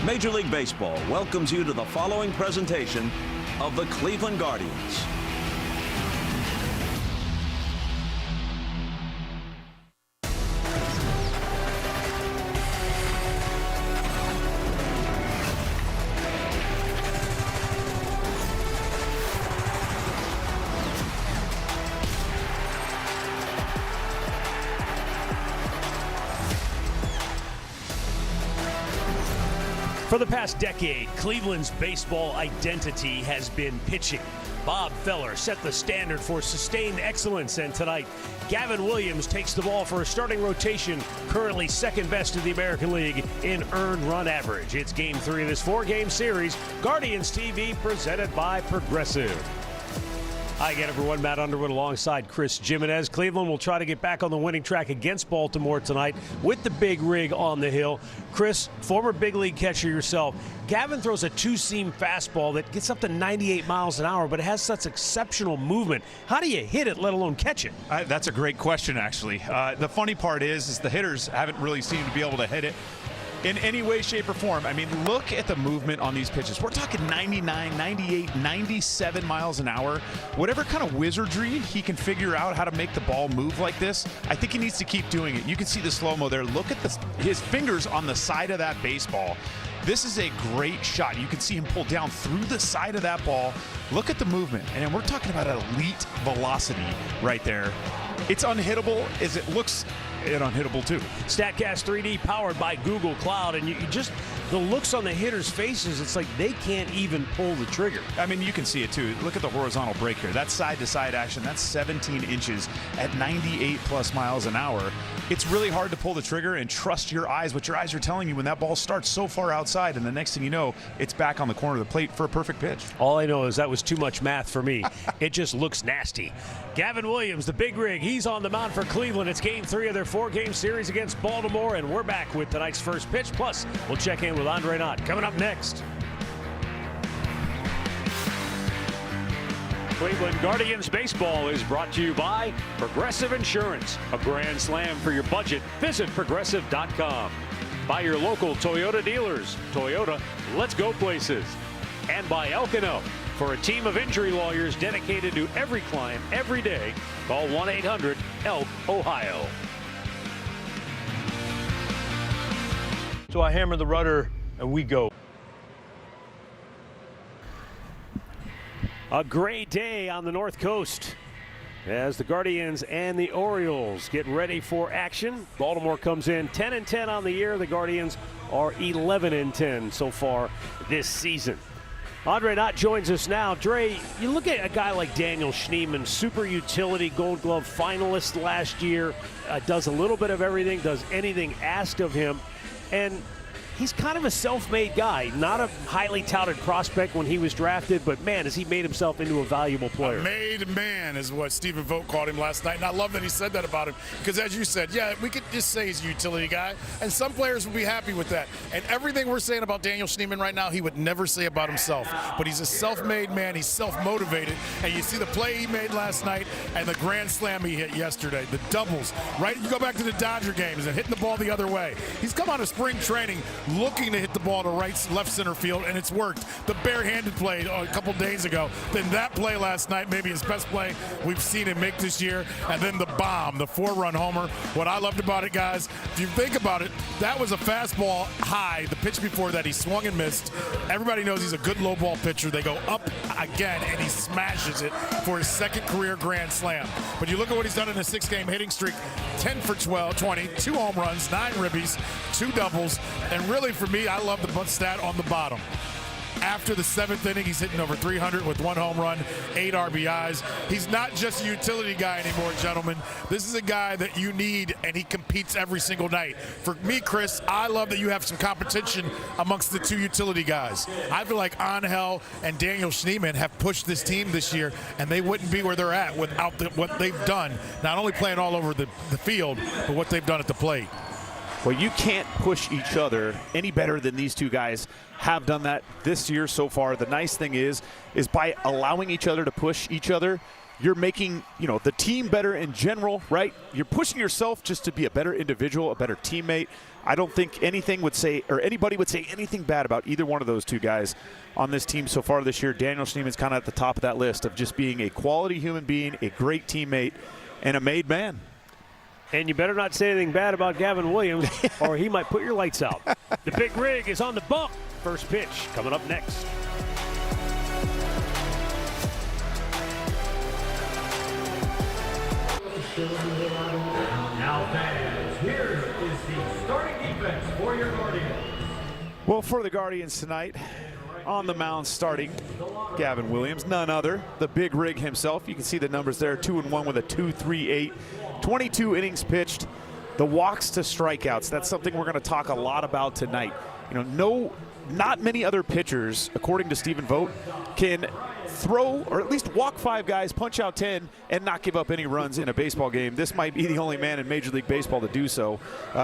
Major League Baseball welcomes you to the following presentation of the Cleveland Guardians. For the past decade, Cleveland's baseball identity has been pitching. Bob Feller set the standard for sustained excellence, and tonight, Gavin Williams takes the ball for a starting rotation, currently second best in the American League in earned run average. It's Game 3 of this 4-game series, Guardians TV, presented by Progressive. Hi again, everyone. Matt Underwood alongside Chris Jimenez. Cleveland will try to get back on the winning track against Baltimore tonight with the big rig on the hill. Chris, former big league catcher yourself, Gavin throws a two-seam fastball that gets up to 98 miles an hour, but it has such exceptional movement. How do you hit it, let alone catch it? That's a great question, actually. The funny part is the hitters haven't really seemed to be able to hit it in any way, shape, or form. I mean, look at the movement on these pitches. We're talking 99, 98, 97 miles an hour. Whatever kind of wizardry he can figure out how to make the ball move like this, I think he needs to keep doing it. You can see the slow-mo there. Look at his fingers on the side of that baseball. This is a great shot. You can see him pull down through the side of that ball. Look at the movement. And we're talking about elite velocity right there. It's unhittable as it looks. And unhittable too. StatCast 3D powered by Google Cloud, and you just, the looks on the hitters' faces, it's like they can't even pull the trigger. I mean, you can see it too. Look at the horizontal break here. That's side-to-side action. That's 17 inches at 98 plus miles an hour. It's really hard to pull the trigger and trust your eyes, what your eyes are telling you when that ball starts so far outside, and the next thing you know, it's back on the corner of the plate for a perfect pitch. All I know is that was too much math for me. It just looks nasty. Gavin Williams, the big rig, he's on the mound for Cleveland. It's Game 3 of their 4-game series against Baltimore, and we're back with tonight's first pitch. Plus, we'll check in with Andre Knott coming up next. Cleveland Guardians baseball is brought to you by Progressive Insurance. A grand slam for your budget. Visit Progressive.com. By your local Toyota dealers. Toyota, let's go places. And by Elkino. For a team of injury lawyers dedicated to every client every day, call 1-800-ELK-OHIO. So I hammer the rudder and we go. A great day on the North Coast as the Guardians and the Orioles get ready for action. Baltimore comes in 10-10 on the year. The Guardians are 11-10 so far this season. Andre Knott joins us now. Dre, you look at a guy like Daniel Schneemann, super utility Gold Glove finalist last year, does a little bit of everything, does anything asked of him, and he's kind of a self-made guy. Not a highly touted prospect when he was drafted, but man, has he made himself into a valuable player. A made man is what Stephen Vogt called him last night, and I love that he said that about him because, as you said, yeah, we could just say he's a utility guy, and some players would be happy with that. And everything we're saying about Daniel Schneemann right now, he would never say about himself. But he's a self-made man. He's self-motivated, and you see the play he made last night and the grand slam he hit yesterday, the doubles, right? You go back to the Dodger games and hitting the ball the other way. He's come out of spring training looking to hit the ball to left center field, and it's worked. The barehanded play a couple days ago, then that play last night, maybe his best play we've seen him make this year, and then the bomb, the 4-run homer. What I loved about it, guys, if you think about it, that was a fastball high. The pitch before that, he swung and missed. Everybody knows he's a good low ball pitcher. They go up again, and he smashes it for his second career grand slam. But you look at what he's done in a 6-game hitting streak, 10 for 20, 2 home runs, 9 ribbies, 2 doubles, and really for me, I love the stat on the bottom. After the 7th inning, he's hitting over 300 with 1 home run, 8 RBIs. He's not just a utility guy anymore, gentlemen. This is a guy that you need, and he competes every single night. For me, Chris, I love that you have some competition amongst the 2 utility guys. I feel like Angel and Daniel Schneemann have pushed this team this year, and they wouldn't be where they're at without what they've done, not only playing all over the field, but what they've done at the plate. Well, you can't push each other any better than these 2 guys have done that this year so far. The nice thing is by allowing each other to push each other, you're making, the team better in general, right? You're pushing yourself just to be a better individual, a better teammate. I don't think anybody would say anything bad about either one of those two guys on this team so far this year. Daniel Schneeman's kind of at the top of that list of just being a quality human being, a great teammate, and a made man. And you better not say anything bad about Gavin Williams or he might put your lights out. The big rig is on the bump. First pitch coming up next. Now fans, here is the starting defense for your Guardians. Well, for the Guardians tonight, on the mound starting Gavin Williams, none other, the big rig himself. You can see the numbers there, 2-1 with a 2.38, 22 innings pitched, the walks to strikeouts. That's something we're going to talk a lot about tonight. Not many other pitchers, according to Stephen Vogt, can throw or at least walk 5 guys, punch out 10, and not give up any runs in a baseball game. This might be the only man in Major League Baseball to do so.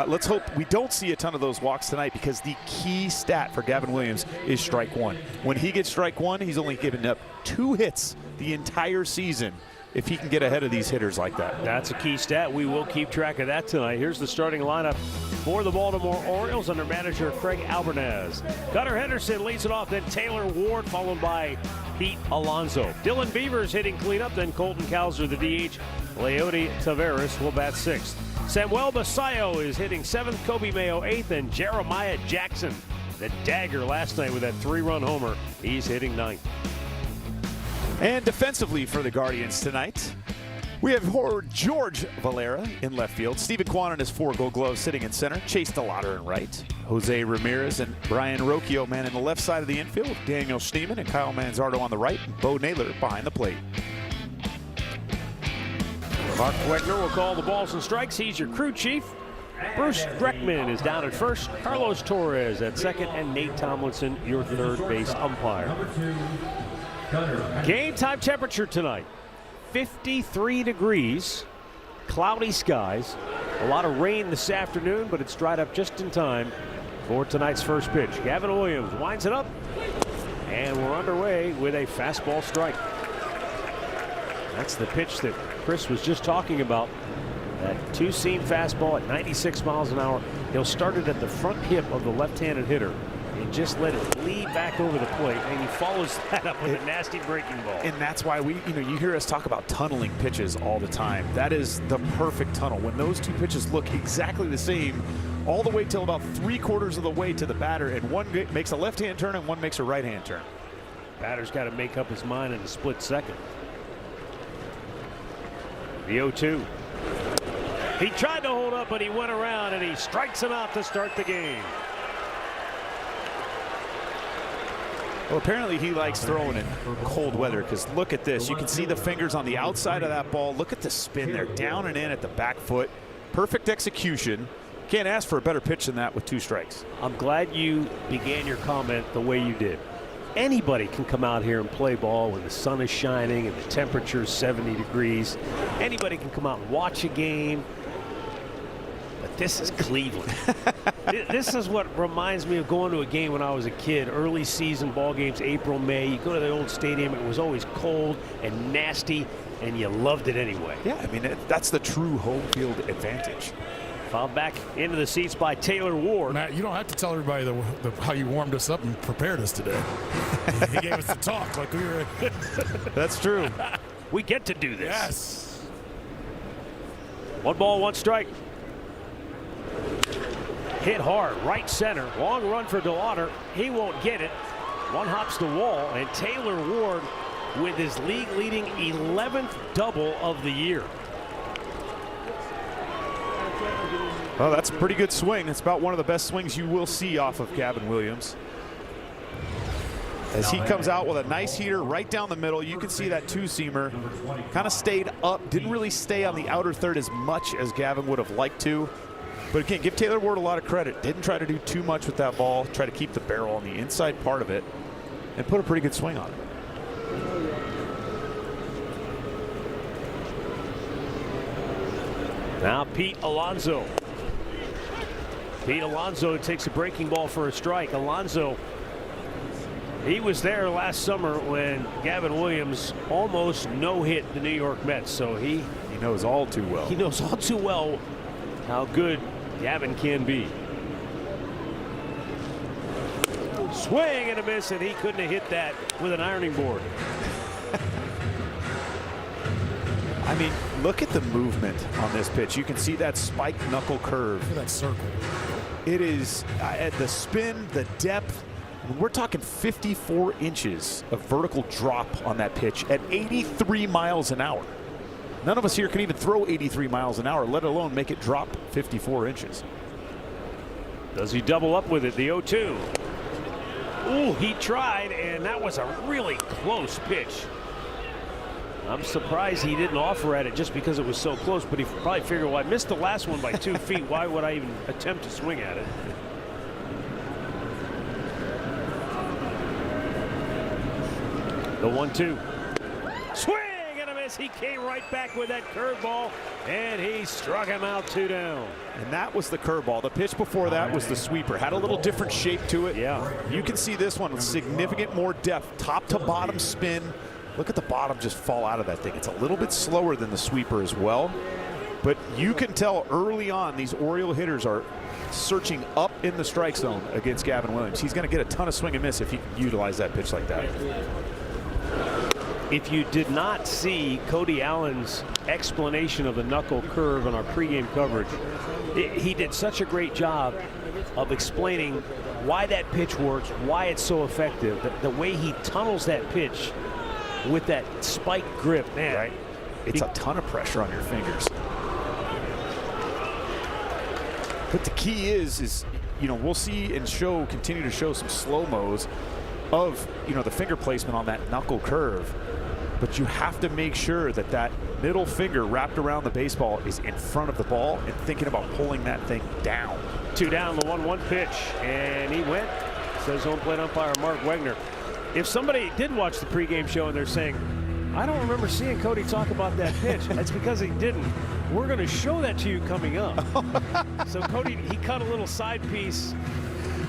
Let's hope we don't see a ton of those walks tonight, because the key stat for Gavin Williams is strike one. When he gets strike one, he's only given up 2 hits the entire season. If he can get ahead of these hitters like that. That's a key stat. We will keep track of that tonight. Here's the starting lineup for the Baltimore Orioles under manager Craig Albernaz. Gunnar Henderson leads it off, then Taylor Ward, followed by Pete Alonso. Dylan Beavers hitting cleanup, then Colton Cowser, the DH. Leody Taveras will bat 6th. Samuel Basayo is hitting 7th, Kobe Mayo 8th, and Jeremiah Jackson, the dagger last night with that 3-run homer, he's hitting 9th. And defensively for the Guardians tonight, we have George Valera in left field. Stephen Kwan in his 4 Gold Gloves sitting in center. Chase DeLauder in right. Jose Ramirez and Brian Rocchio, man, in the left side of the infield. Daniel Schneeman and Kyle Manzardo on the right. And Bo Naylor behind the plate. Mark Wegner will call the balls and strikes. He's your crew chief. Bruce Dreckman is down at first. Carlos Torres at second. And Nate Tomlinson, your third base umpire. Game time temperature tonight, 53 degrees, cloudy skies, a lot of rain this afternoon, but it's dried up just in time for tonight's first pitch. Gavin Williams winds it up, and we're underway with a fastball strike. That's the pitch that Chris was just talking about, that 2-seam fastball at 96 miles an hour. He'll start it at the front hip of the left-handed hitter and just let it bleed back over the plate, and he follows that up with a nasty breaking ball. And that's why you hear us talk about tunneling pitches all the time. That is the perfect tunnel. When those 2 pitches look exactly the same, all the way till about 3/4 of the way to the batter, and one makes a left-hand turn and one makes a right-hand turn. Batter's got to make up his mind in a split second. The 0-2. He tried to hold up, but he went around, and he strikes him out to start the game. Well, apparently he likes throwing in cold weather, because look at this. You can see the fingers on the outside of that ball. Look at the spin there, down and in at the back foot. Perfect execution. Can't ask for a better pitch than that with 2 strikes. I'm glad you began your comment the way you did. Anybody can come out here and play ball when the sun is shining and the temperature is 70 degrees. Anybody can come out and watch a game. But this is Cleveland. This is what reminds me of going to a game when I was a kid. Early season ball games, April, May. You go to the old stadium, it was always cold and nasty, and you loved it anyway. Yeah, I mean, that's the true home field advantage. Fouled back into the seats by Taylor Ward. Matt, you don't have to tell everybody how you warmed us up and prepared us today. He gave us the talk like we were. That's true. We get to do this. Yes. 1 ball, 1 strike. Hit hard, right center. Long run for DeLauder. He won't get it. One hops the wall, and Taylor Ward with his league-leading 11th double of the year. Well, that's a pretty good swing. It's about one of the best swings you will see off of Gavin Williams. As he comes out with a nice heater right down the middle, you can see that 2-seamer kind of stayed up, didn't really stay on the outer third as much as Gavin would have liked to. But again, give Taylor Ward a lot of credit. Didn't try to do too much with that ball, try to keep the barrel on the inside part of it, and put a pretty good swing on it. Now Pete Alonso. Pete Alonso takes a breaking ball for a strike. Alonso He was there last summer when Gavin Williams almost no-hit the New York Mets, so he knows all too well. He knows all too well how good Gavin can be. Swing and a miss, and he couldn't have hit that with an ironing board. I mean, look at the movement on this pitch. You can see that spike knuckle curve. Look at that circle. It is at the spin, the depth. We're talking 54 inches of vertical drop on that pitch at 83 miles an hour. None of us here can even throw 83 miles an hour, let alone make it drop 54 inches. Does he double up with it? The 0-2. Ooh, he tried, and that was a really close pitch. I'm surprised he didn't offer at it just because it was so close, but he probably figured, well, I missed the last one by 2 feet. Why would I even attempt to swing at it? The 1-2. Swing and a miss. He came right back with that curveball, and he struck him out 2 down. And that was the curveball. The pitch before that was the sweeper. Had a little different shape to it. Yeah. You can see this one with significant more depth. Top to bottom spin. Look at the bottom just fall out of that thing. It's a little bit slower than the sweeper as well. But you can tell early on these Oriole hitters are searching up in the strike zone against Gavin Williams. He's going to get a ton of swing and miss if he can utilize that pitch like that. If you did not see Cody Allen's explanation of the knuckle curve in our pregame coverage, he did such a great job of explaining why that pitch works, why it's so effective, the way he tunnels that pitch with that spike grip, man. Right. It's a ton of pressure on your fingers. But the key is you know, we'll see and continue to show some slow-mos of, you know, the finger placement on that knuckle curve. But you have to make sure that that middle finger wrapped around the baseball is in front of the ball and thinking about pulling that thing down. 2 down, the 1-1 pitch, and he went, says home plate umpire Mark Wegner. If somebody did watch the pregame show and they're saying, I don't remember seeing Cody talk about that pitch, that's because he didn't. We're going to show that to you coming up. So Cody, he cut a little side piece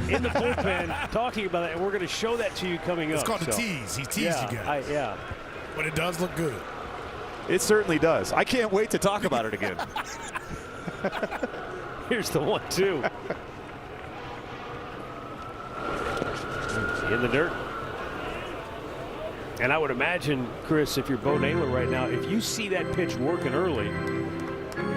in the bullpen talking about it, and we're going to show that to you coming up. It's called a tease. He teased you guys. Yeah. But it does look good. It certainly does. I can't wait to talk about it again. Here's the 1-2. In the dirt. And I would imagine, Chris, if you're Bo Naylor right now, if you see that pitch working early,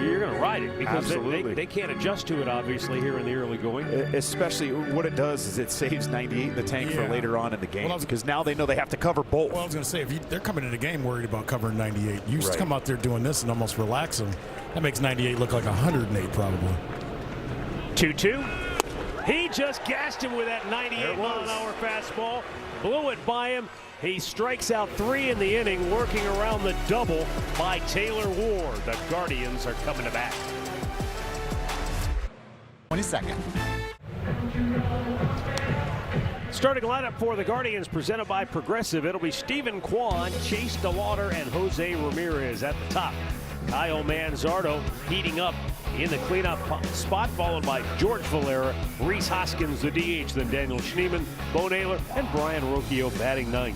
you're going to ride it because they can't adjust to it, obviously, here in the early going. Especially what it does is it saves 98 in the tank for later on in the game, because now they know they have to cover both. Well, I was going to say, if they're coming in the game worried about covering 98, you just come out there doing this and almost relax them. That makes 98 look like 108 probably. 2-2. He just gassed him with that 98-mile-an-hour fastball, blew it by him. He strikes out 3 in the inning, working around the double by Taylor Ward. The Guardians are coming to bat. 22nd. Starting lineup for the Guardians, presented by Progressive. It'll be Stephen Kwan, Chase DeLauder, and Jose Ramirez at the top. Kyle Manzardo heating up in the cleanup spot, followed by George Valera, Rhys Hoskins, the DH, then Daniel Schneemann, Bo Naylor, and Brian Rocchio batting 9th.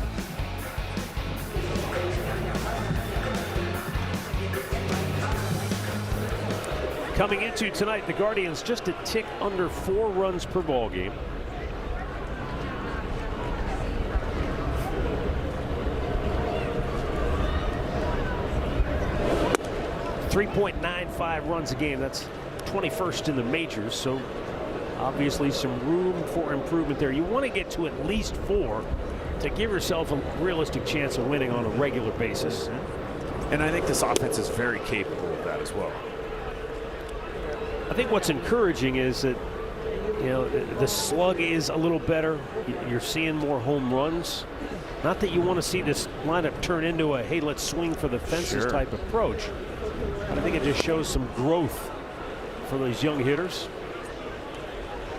Coming into tonight, the Guardians just a tick under 4 runs per ball game. .95 runs a game. That's 21st in the majors, so obviously some room for improvement there. You want to get to at least 4 to give yourself a realistic chance of winning on a regular basis. And I think this offense is very capable of that as well. I think what's encouraging is that, you know, the slug is a little better. You're seeing more home runs. Not that you want to see this lineup turn into a, hey, let's swing for the fences type approach. I think it just shows some growth for those young hitters.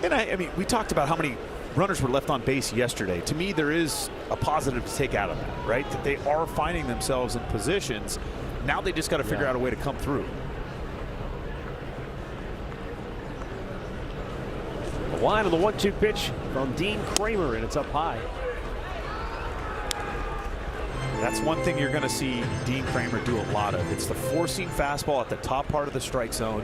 And I mean, we talked about how many runners were left on base yesterday. To me, there is a positive to take out of that, right? That they are finding themselves in positions. Now they just got to figure out a way to come through. The line of the 1-2 pitch from Dean Kramer, and it's up high. That's one thing you're going to see Dean Kramer do a lot of. It's the forcing fastball at the top part of the strike zone,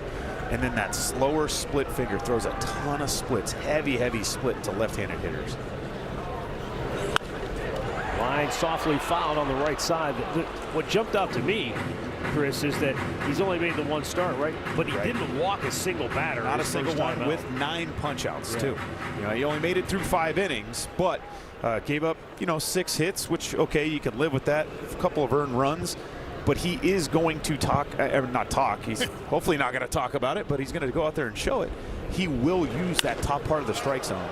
and then that slower split finger throws a ton of splits, heavy split to left-handed hitters. Line softly fouled on the right side. What jumped out to me, Chris, is that he's only made the one start, right? But he didn't walk a single batter. Not a single one, with 9 punch-outs, too. You know, he only made it through 5 innings, but gave up, 6 hits, which, okay, you can live with that. A couple of earned runs. But he is going to he's hopefully not going to talk about it, but he's going to go out there and show it. He will use that top part of the strike zone.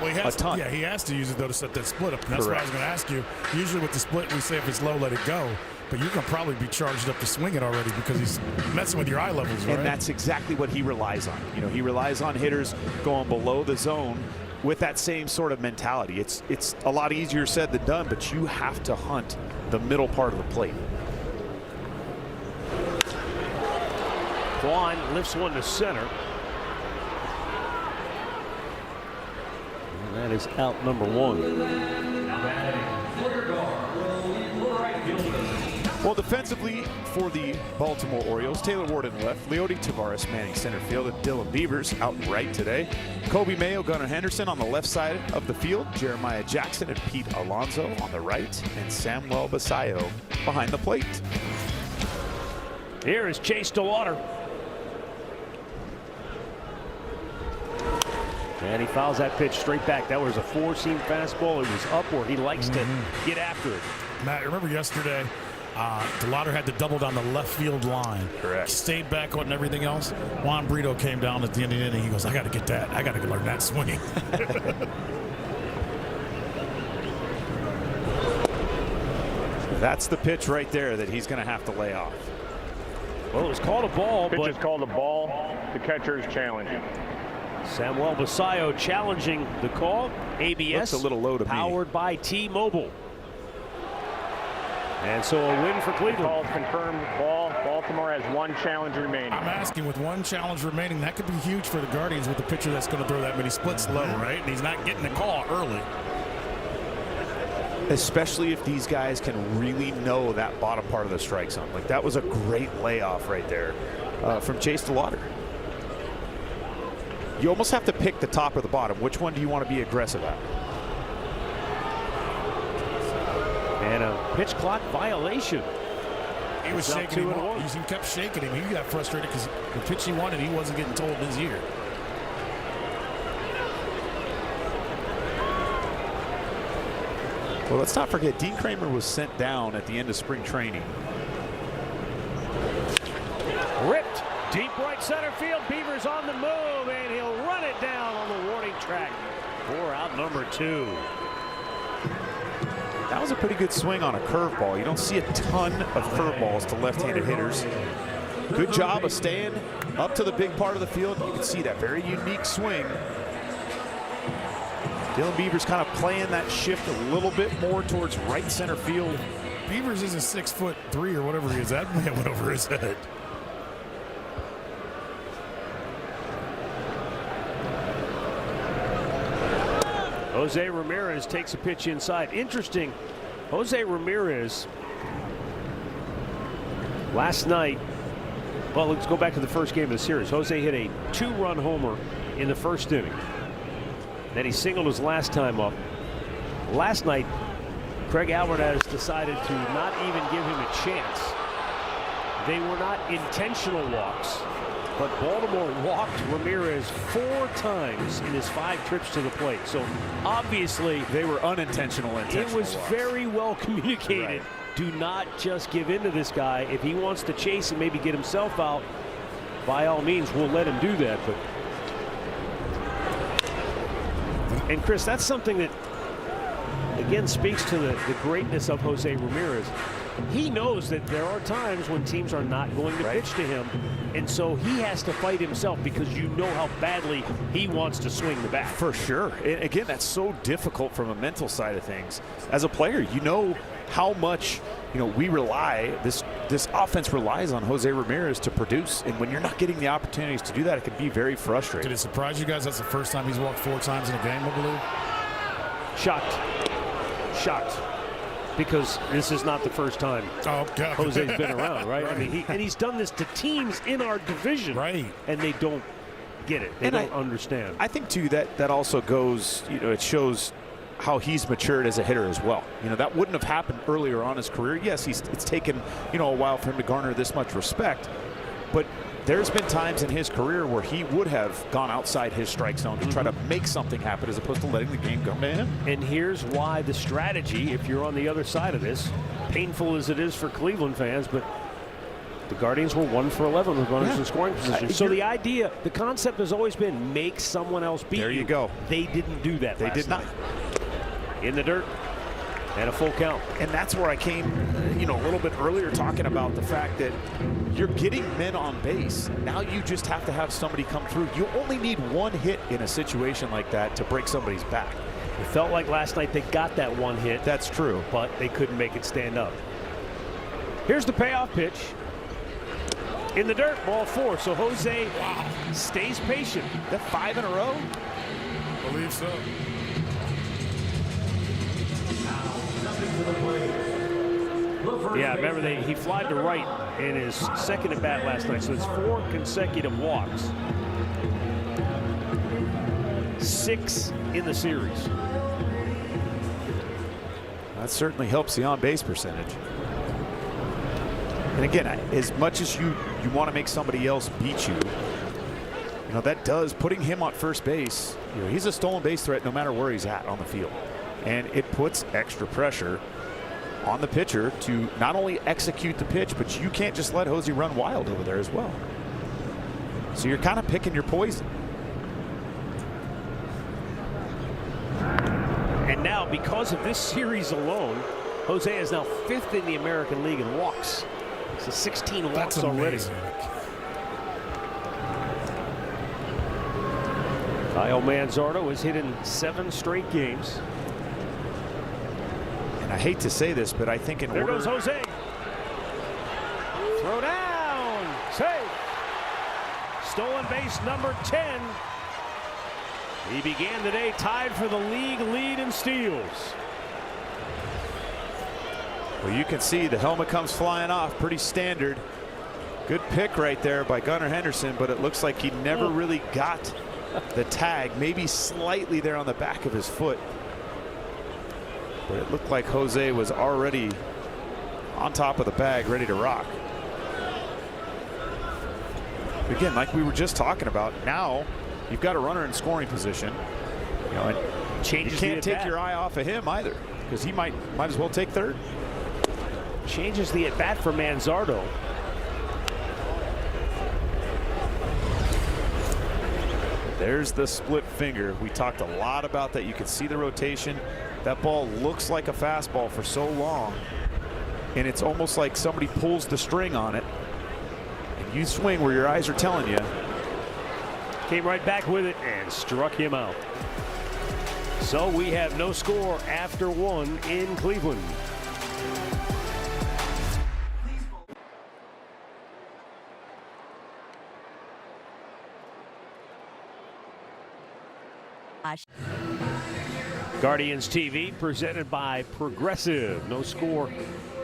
Well, he has to use it, though, to set that split up. And that's what I was going to ask you. Usually with the split, we say if it's low, let it go. But you can probably be charged up to swing it already because he's messing with your eye levels, right? And that's exactly what he relies on. He relies on hitters going below the zone with that same sort of mentality. It's a lot easier said than done, but you have to hunt the middle part of the plate. Vaughn lifts one to center. And that is out number 1. Well, defensively for the Baltimore Orioles, Taylor Ward in left, Leody Taveras manning center field, and Dylan Beavers out right today. Kobe Mayo, Gunnar Henderson on the left side of the field, Jeremiah Jackson and Pete Alonso on the right, and Samuel Basayo behind the plate. Here is Chase DeLauder. And he fouls that pitch straight back. That was a 4-seam fastball. It was upward. He likes to get after it. Matt, remember yesterday, DeLauder had to double down the left field line. Correct. Stayed back on everything else. Juan Brito came down at the end of the inning. He goes, I got to get that. I got to learn that swing. That's the pitch right there that he's going to have to lay off. Well, it was called a ball, Pitch but is called a ball. The catcher is challenging. Samuel Basayo challenging the call. ABS Looks a little low to me. Powered by T-Mobile. And so a win for Cleveland. Call confirmed ball. Baltimore has 1 challenge remaining. I'm asking, with 1 challenge remaining, that could be huge for the Guardians with the pitcher that's going to throw that many splits low, right? And he's not getting the call early. Especially if these guys can really know that bottom part of the strike zone. Like, that was a great layoff right there from Chase DeLauder. You almost have to pick the top or the bottom. Which one do you want to be aggressive at? And a pitch clock violation. He was shaking him up. He kept shaking him. He got frustrated because the pitch he wanted, he wasn't getting told in his ear. Well, let's not forget, Dean Kramer was sent down at the end of spring training. Ripped deep right center field. Beavers on the move, and he'll run it down on the warning track for out number 2. That was a pretty good swing on a curveball. You don't see a ton of curveballs to left-handed hitters. Good job of staying up to the big part of the field. You can see that very unique swing. Dylan Beavers kind of playing that shift a little bit more towards right center field. Beavers isn't 6'3" or whatever he is. That man went over his head. Jose Ramirez takes a pitch inside. Interesting. Jose Ramirez last night. Well, let's go back to the first game of the series. Jose hit a 2-run homer in the first inning. Then he singled his last time up. Last night, Craig Alvarez decided to not even give him a chance. They were not intentional walks, but Baltimore walked Ramirez 4 times in his 5 trips to the plate. So obviously they were unintentional. It was walks. very well communicated. Right. Do not just give in to this guy. If he wants to chase and maybe get himself out, by all means, we'll let him do that. But and Chris, that's something that again speaks to the greatness of Jose Ramirez. He knows that there are times when teams are not going to pitch to him, and so he has to fight himself because you know how badly he wants to swing the bat. For sure. And again, that's so difficult from a mental side of things. As a player, you know how much we rely, this offense relies on Jose Ramirez to produce, and when you're not getting the opportunities to do that, it can be very frustrating. Did it surprise you guys? That's the first time he's walked 4 times in a game, I believe. Shocked. because this is not the first time God. Jose's been around, right? Right. I mean, he's done this to teams in our division, right? And they don't get it. They don't understand. I think too that also goes. It shows how he's matured as a hitter as well. That wouldn't have happened earlier on in his career. Yes, it's taken a while for him to garner this much respect, but there's been times in his career where he would have gone outside his strike zone to try to make something happen as opposed to letting the game come to him. And here's why the strategy, if you're on the other side of this, painful as it is for Cleveland fans, but the Guardians were 1 for 11 with runners in scoring position. So the concept has always been make someone else beat you. There you go. They didn't do that. They did not. In the dirt. And a full count. And that's where I came, a little bit earlier talking about the fact that you're getting men on base. Now you just have to have somebody come through. You only need one hit in a situation like that to break somebody's back. It felt like last night they got that one hit. That's true. But they couldn't make it stand up. Here's the payoff pitch. In the dirt, ball 4. So Jose stays patient. That 5 in a row? I believe so. Yeah, remember he flied to right in his second at bat last night, so it's 4 consecutive walks. 6 in the series. That certainly helps the on-base percentage. And again, as much as you want to make somebody else beat you, that does, putting him on first base, he's a stolen base threat no matter where he's at on the field. And it puts extra pressure on the pitcher to not only execute the pitch, but you can't just let Jose run wild over there as well. So you're kind of picking your poison. And now, because of this series alone, Jose is now 5th in the American League in walks. So 16 walks already. Kyle Manzardo has hit in 7 straight games. I hate to say this, but I think there goes Jose. Throw down. Save. Stolen base number 10. He began the day tied for the league lead in steals. Well, you can see the helmet comes flying off. Pretty standard. Good pick right there by Gunnar Henderson, but it looks like he never really got the tag. Maybe slightly there on the back of his foot. But it looked like Jose was already on top of the bag, ready to rock. Again, like we were just talking about, now you've got a runner in scoring position. And you can't take your eye off of him either, because he might as well take third. Changes the at-bat for Manzardo. There's the split finger. We talked a lot about that. You can see the rotation. That ball looks like a fastball for so long, and it's almost like somebody pulls the string on it, and you swing where your eyes are telling you. Came right back with it and struck him out. So we have no score after 1 in Cleveland. Guardians TV presented by Progressive. No score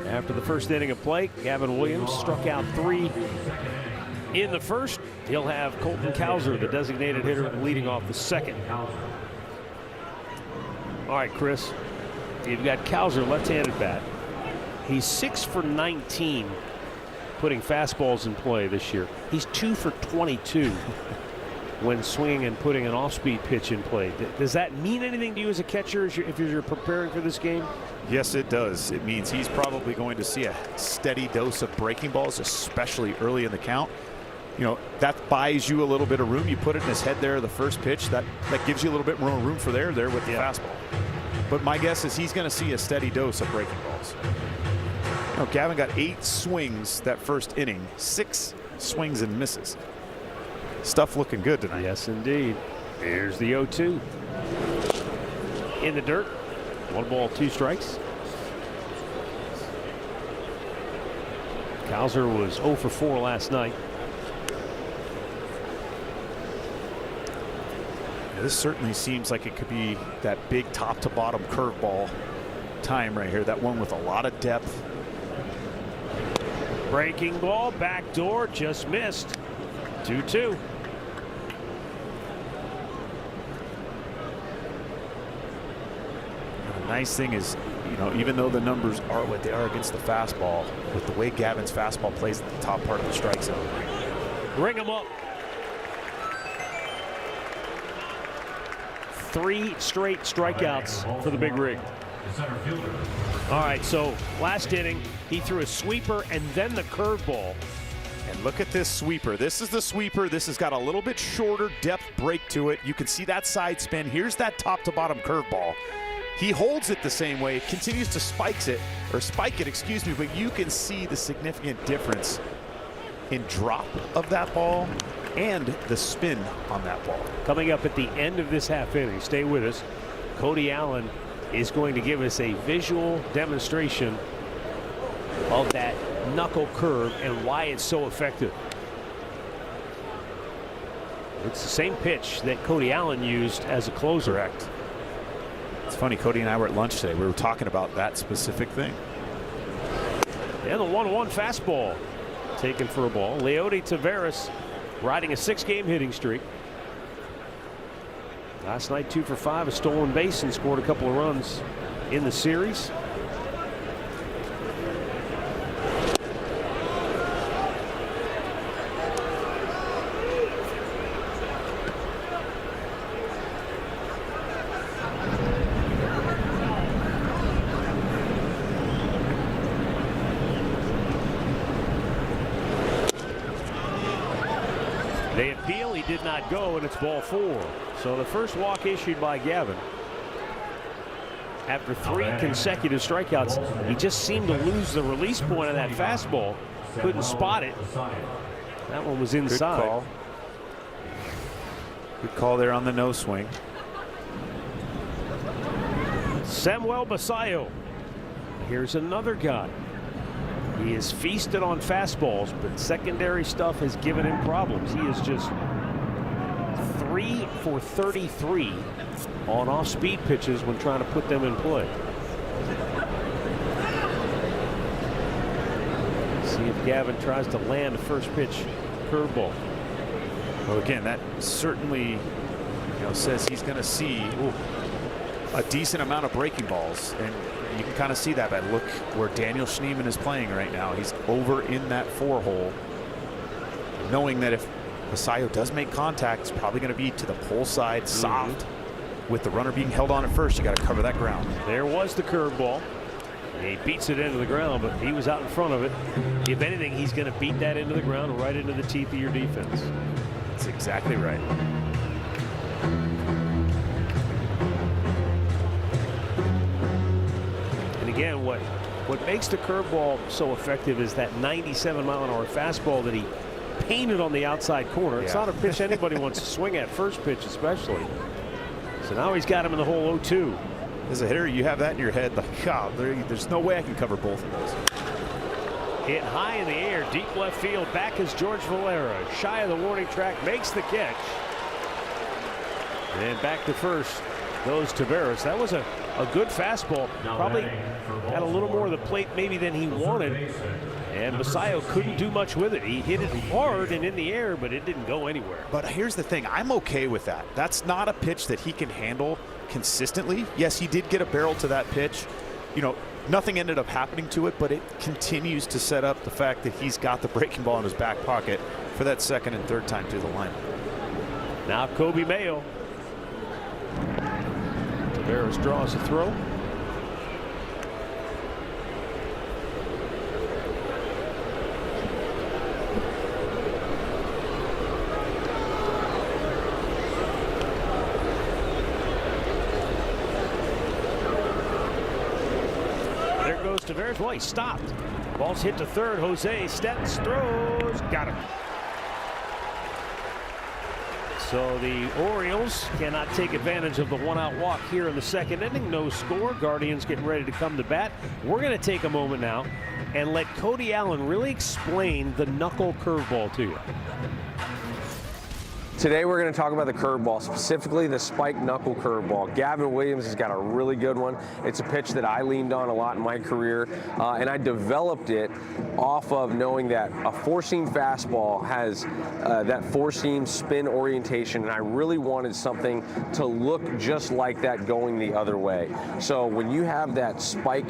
after the first inning of play. Gavin Williams struck out 3 in the first. He'll have Colton Cowser, the designated hitter, leading off the second. All right, Chris, you've got Cowser, left-handed bat. He's 6 for 19 putting fastballs in play this year. He's 2 for 22 when swinging and putting an off-speed pitch in play. Does that mean anything to you as a catcher if you're preparing for this game? Yes, it does. It means he's probably going to see a steady dose of breaking balls, especially early in the count. That buys you a little bit of room. You put it in his head there, the first pitch, that gives you a little bit more room for there with the fastball. But my guess is he's going to see a steady dose of breaking balls. Gavin got 8 swings that first inning, 6 swings and misses. Stuff looking good tonight. Yes, indeed. Here's the 0-2. In the dirt. 1 ball, 2 strikes. Cowser was 0 for 4 last night. This certainly seems like it could be that big top to bottom curveball time right here. That one with a lot of depth. Breaking ball, back door, just missed. 2-2. The nice thing is, even though the numbers are what they are against the fastball, with the way Gavin's fastball plays at the top part of the strike zone. Ring him up. 3 straight strikeouts for the big rig. All right, so last inning, he threw a sweeper and then the curveball. And look at this sweeper. This is the sweeper. This has got a little bit shorter depth break to it. You can see that side spin. Here's that top to bottom curveball. He holds it the same way, continues to spike it, but you can see the significant difference in drop of that ball and the spin on that ball. Coming up at the end of this half inning, stay with us. Cody Allen is going to give us a visual demonstration of that knuckle curve and why it's so effective. It's the same pitch that Cody Allen used as a closer. Correct. It's funny, Cody and I were at lunch today. We were talking about that specific thing. And the 1-1 fastball taken for a ball. Leody Taveras riding a 6-game hitting streak. Last night 2 for 5, a stolen base, and scored a couple of runs in the series. They appeal, he did not go, and it's ball 4. So the first walk issued by Gavin. After 3 consecutive strikeouts, he just seemed to lose the release point of that fastball. Couldn't spot it. That one was inside. Good call. Good call there on the no swing. Samuel Basayo. Here's another guy. He is feasted on fastballs, but secondary stuff has given him problems. He is just 3 for 33 on off-speed pitches when trying to put them in play. See if Gavin tries to land a first pitch curveball. Well, again, that certainly says he's going to see a decent amount of breaking balls, and you can kind of see that by look where Daniel Schneemann is playing right now. He's over in that 4-hole, knowing that if Basayo does make contact, it's probably going to be to the pull side, soft. With the runner being held on at first, you got to cover that ground. There was the curveball. He beats it into the ground, but he was out in front of it. If anything, he's going to beat that into the ground, right into the teeth of your defense. That's exactly right. Again, what makes the curveball so effective is that 97-mile-an-hour fastball that he painted on the outside corner. It's not a pitch anybody wants to swing at, first pitch especially. So now he's got him in the hole 0-2. As a hitter, you have that in your head, like, God, there's no way I can cover both of those. Hit high in the air, deep left field. Back is George Valera, shy of the warning track, makes the catch. And back to first goes Taveras. That was a good fastball. Probably had a little more of the plate maybe than he wanted. And Basayo couldn't do much with it. He hit it hard and in the air, but it didn't go anywhere. But here's the thing. I'm okay with that. That's not a pitch that he can handle consistently. Yes, he did get a barrel to that pitch. Nothing ended up happening to it, but it continues to set up the fact that he's got the breaking ball in his back pocket for that second and third time through the line. Now Kobe Mayo. Taveras draws a throw. There goes Taveras. Well, he stopped. Ball's hit to third. Jose steps, throws, got him. So the Orioles cannot take advantage of the one-out walk here in the second inning. No score. Guardians getting ready to come to bat. We're going to take a moment now and let Cody Allen really explain the knuckle curveball to you. Today we're going to talk about the curveball, specifically the spike knuckle curveball. Gavin Williams has got a really good one. It's a pitch that I leaned on a lot in my career, and I developed it off of knowing that a four-seam fastball has that four-seam spin orientation, and I really wanted something to look just like that going the other way. So when you have that spike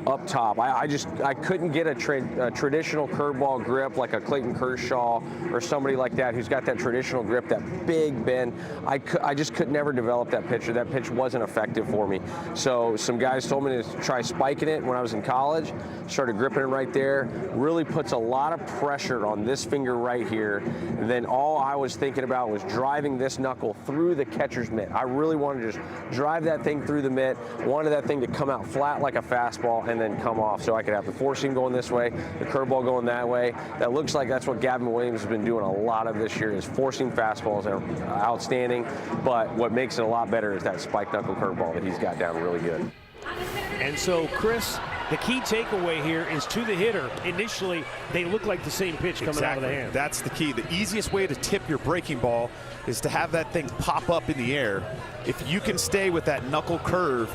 up top, I couldn't get a traditional curveball grip like a Clayton Kershaw or somebody like that who's got that traditional grip, that big bend. I just could never develop that pitch, or that pitch wasn't effective for me. So some guys told me to try spiking it when I was in college. Started gripping it right there. Really puts a lot of pressure on this finger right here. And then all I was thinking about was driving this knuckle through the catcher's mitt. I really wanted to just drive that thing through the mitt. Wanted that thing to come out flat like a fastball and then come off, so I could have the four seam going this way, the curveball going that way. That looks like that's what Gavin Williams has been doing a lot of this year, is four seam fastballs are outstanding, but what makes it a lot better is that spike knuckle curveball that he's got down really good. And so, Chris, the key takeaway here is to the hitter. Initially, they look like the same pitch coming out of the hand. That's the key. The easiest way to tip your breaking ball is to have that thing pop up in the air. If you can stay with that knuckle curve,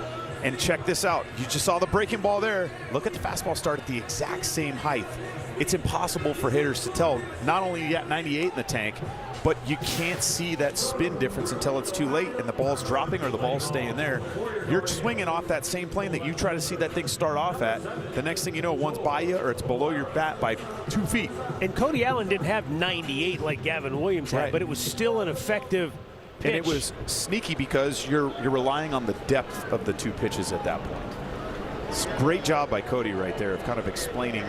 and check this out, you just saw the breaking ball there. Look at the fastball start at the exact same height. It's impossible for hitters to tell. Not only you got 98 in the tank, but you can't see that spin difference until it's too late and the ball's dropping or the ball's staying there. You're swinging off that same plane that you try to see that thing start off at. The next thing you know, one's by you or it's below your bat by 2 feet. And Cody Allen didn't have 98 like Gavin Williams had, but it was still an effective pitch. And it was sneaky because you're relying on the depth of the two pitches at that point. It's a great job by Cody right there of kind of explaining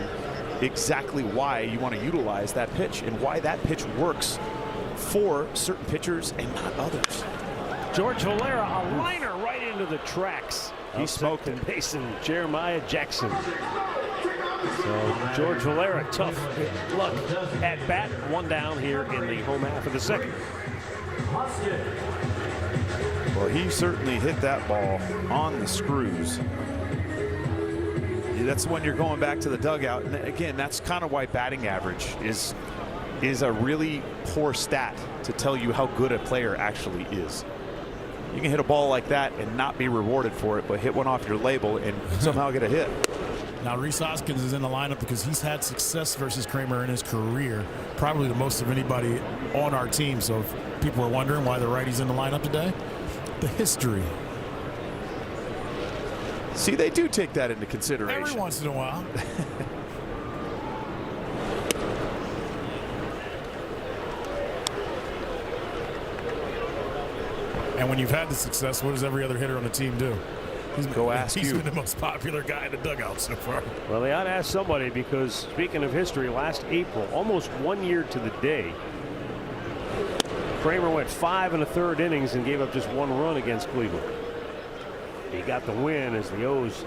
exactly why you want to utilize that pitch and why that pitch works for certain pitchers and not others. George Valera, a liner right into the tracks. He smoked it. Basin Jeremiah Jackson. So George Valera, tough luck at bat. One down here in the home half of the second. Well, he certainly hit that ball on the screws. That's when you're going back to the dugout. And again, that's kind of why batting average is a really poor stat to tell you how good a player actually is. You can hit a ball like that and not be rewarded for it, but hit one off your label and somehow get a hit. Now, Rhys Hoskins is in the lineup because he's had success versus Kramer in his career, probably the most of anybody on our team. So if people are wondering why the righty's in the lineup today, the history. See, they do take that into consideration. Every once in a while. And when you've had the success, what does every other hitter on the team do? He's been the most popular guy in the dugout so far. Well, they ought to ask somebody, because speaking of history, last April, almost 1 year to the day, Kramer went 5 1/3 innings and gave up just 1 run against Cleveland. He got the win as the O's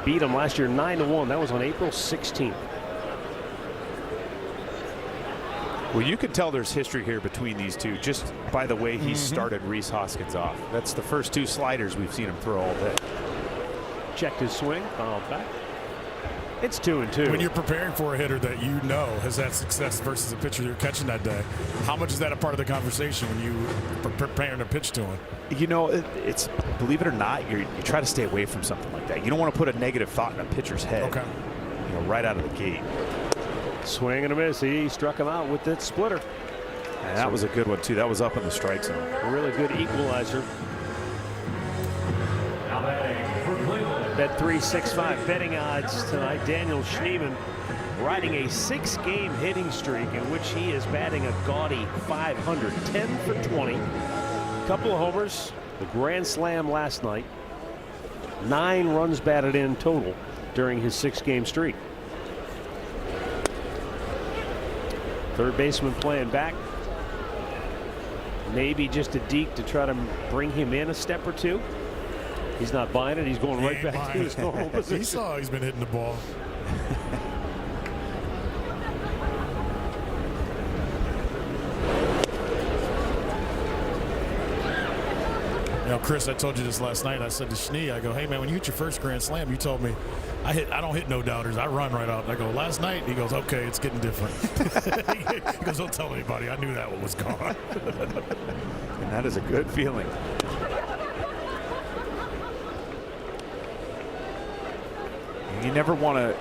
beat him last year 9-1. That was on April 16th. Well, you can tell there's history here between these two just by the way he started Rhys Hoskins off. That's the first 2 sliders we've seen him throw all day. Checked his swing, fouled back. It's 2-2. When you're preparing for a hitter that you know has had success versus a pitcher you're catching that day, how much is that a part of the conversation when you preparing to pitch to him? You know, it's believe it or not, you try to stay away from something like that. You don't want to put a negative thought in a pitcher's head. Okay. You know, right out of the gate. Swing and a miss. He struck him out with that splitter. And that was a good one too. That was up in the strike zone. A really good equalizer. Bet 365 betting odds tonight. Daniel Schneemann riding a 6-game hitting streak in which he is batting a gaudy .500, 10 for 20. Couple of homers, the grand slam last night. 9 runs batted in total during his 6-game streak. Third baseman playing back. Maybe just a deke to try to bring him in a step or two. He's not buying it. He's going right back to his normal position. He saw he's been hitting the ball. You know, Chris, I told you this last night. I said to Schnee, I go, hey, man, when you hit your first grand slam, you told me, I don't hit no doubters. I run right out. I go, last night? He goes, okay, it's getting different. He goes, don't tell anybody. I knew that one was gone. And that is a good feeling. You never want to,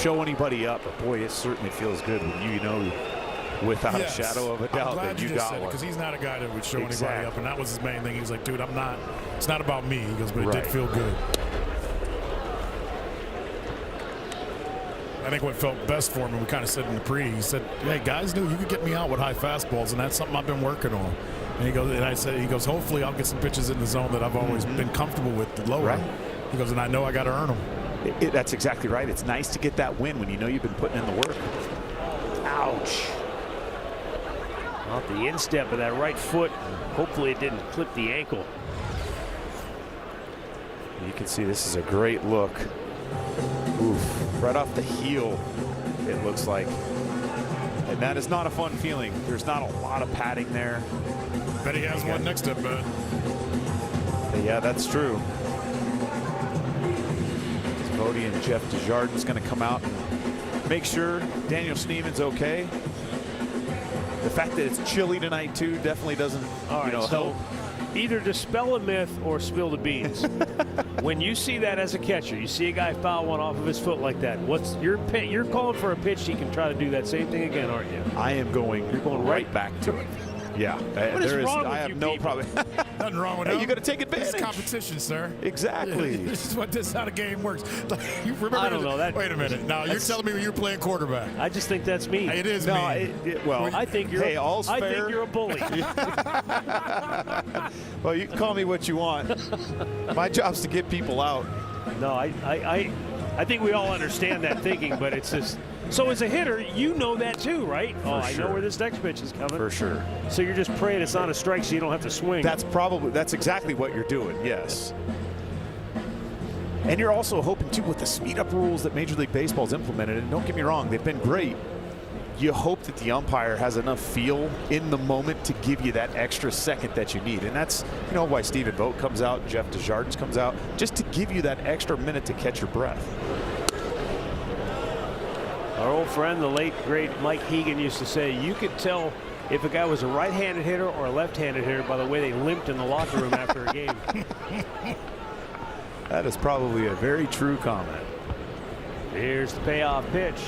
show anybody up, but boy, it certainly feels good when you know without a shadow of a doubt that you got one. Because he's not a guy that would show anybody up, and that was his main thing. He was like, dude, I'm not. It's not about me. He goes, but it did feel good. I think what felt best for him, and we kind of said in the pre, he said, hey, guys knew you could get me out with high fastballs, and that's something I've been working on. And he goes, hopefully I'll get some pitches in the zone that I've always been comfortable with, the lower. Right. He goes, and I know I got to earn them. That's exactly right. It's nice to get that win when you know you've been putting in the work. Ouch. Off the instep of that right foot. Hopefully it didn't clip the ankle. You can see this is a great look. Oof. Right off the heel, it looks like. And that is not a fun feeling. There's not a lot of padding there. Bet he has one next to him, bud. Yeah, that's true. Bodie and Jeff Desjardins going to come out and make sure Daniel Schneeman's okay. The fact that it's chilly tonight too definitely doesn't help. Either dispel a myth or spill the beans. When you see that as a catcher, you see a guy foul one off of his foot like that. You're calling for a pitch? He can try to do that same thing again, aren't you? I am going. You're going right back to it. Yeah, I have no problem. Nothing wrong with him. You got to take advantage. It's competition, sir. Exactly. This is how the game works. You remember? I don't know that. Wait a minute. Now you're telling me when you're playing quarterback. I just think that's me. It is me. I think you're. Hey, all's fair. I think you're a bully. Well, you can call me what you want. My job's to get people out. No, I think we all understand that thinking, but it's just. So as a hitter, you know that too, right? I know where this next pitch is coming. For sure. So you're just praying it's not a strike so you don't have to swing. That's exactly what you're doing, yes. And you're also hoping too with the speed up rules that Major League Baseball's implemented, and don't get me wrong, they've been great. You hope that the umpire has enough feel in the moment to give you that extra second that you need. And that's, why Stephen Vogt comes out, Jeff Desjardins comes out, just to give you that extra minute to catch your breath. Our old friend, the late, great Mike Hegan used to say, you could tell if a guy was a right-handed hitter or a left-handed hitter by the way they limped in the locker room after a game. That is probably a very true comment. Here's the payoff pitch.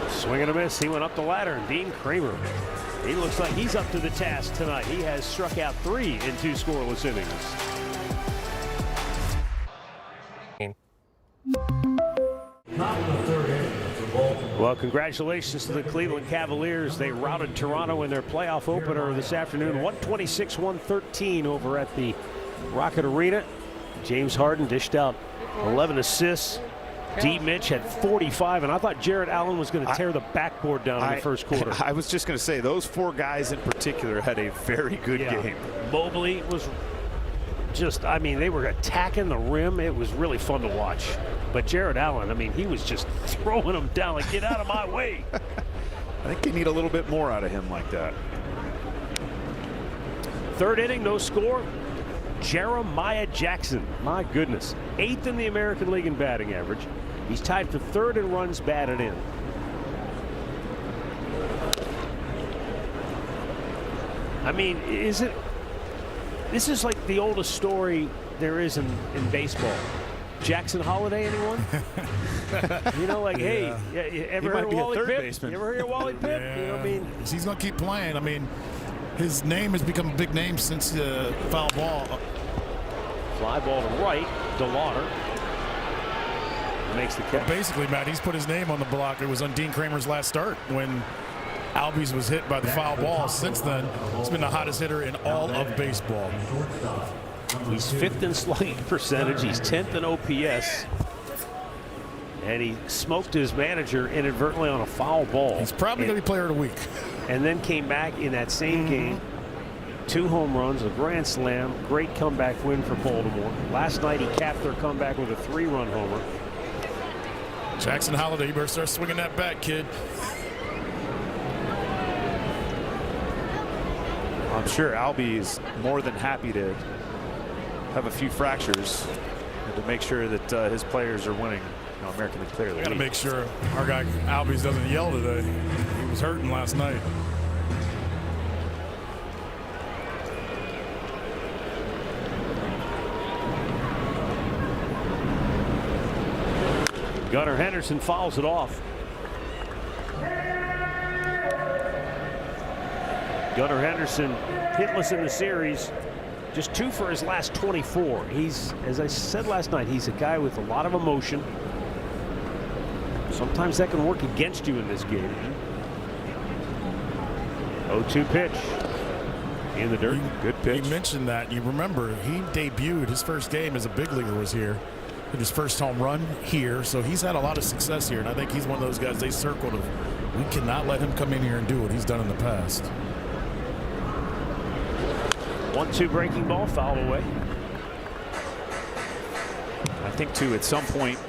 Swing and a miss. He went up the ladder. Dean Kramer. He looks like he's up to the task tonight. He has struck out 3 in 2 scoreless innings. Well, congratulations to the Cleveland Cavaliers. They routed Toronto in their playoff opener this afternoon, 126-113 over at the Rocket Arena. James Harden dished out 11 assists. D. Mitch had 45, and I thought Jared Allen was going to tear the backboard down in the first quarter. I was just going to say, those 4 guys in particular had a very good game. Mobley was they were attacking the rim. It was really fun to watch. But Jared Allen, he was just throwing them down like, get out of my way. I think they need a little bit more out of him like that. 3rd inning, no score. Jeremiah Jackson, my goodness, 8th in the American League in batting average. He's tied for 3rd in runs batted in. This is like the oldest story there is in baseball. Jackson Holiday, anyone? Hey, you ever heard of Wally Pipp? You ever heard of Wally Pipp? Yeah. He's going to keep playing. His name has become a big name since the foul ball. Fly ball to right. DeLauder makes the catch. Basically, Matt, he's put his name on the block. It was on Dean Kramer's last start when Albies was hit by the foul ball. Since then, he's been the hottest hitter in all of baseball. He's 5th in slugging percentage. He's 10th in OPS. And he smoked his manager inadvertently on a foul ball. He's probably going to be player of the week. And then came back in that same game. 2 home runs, a grand slam. Great comeback win for Baltimore. Last night he capped their comeback with a 3-run homer. Jackson Holiday, you better start swinging that bat, kid. I'm sure Albie is more than happy to have a few fractures and to make sure that his players are winning, American League Player of the Week. Got to make sure our guy Albies doesn't yell today. He was hurting last night. Gunnar Henderson fouls it off. Gunnar Henderson hitless in the series, just 2 for his last 24. He's, as I said last night, he's a guy with a lot of emotion. Sometimes that can work against you in this game. 0-2 pitch in the dirt. Good pitch. You mentioned that. You remember he debuted his first game as a big leaguer was here. Hit his first home run here, so he's had a lot of success here, and I think he's one of those guys they circled of, we cannot let him come in here and do what he's done in the past. 1-2 breaking ball, foul away. I think too, at some point,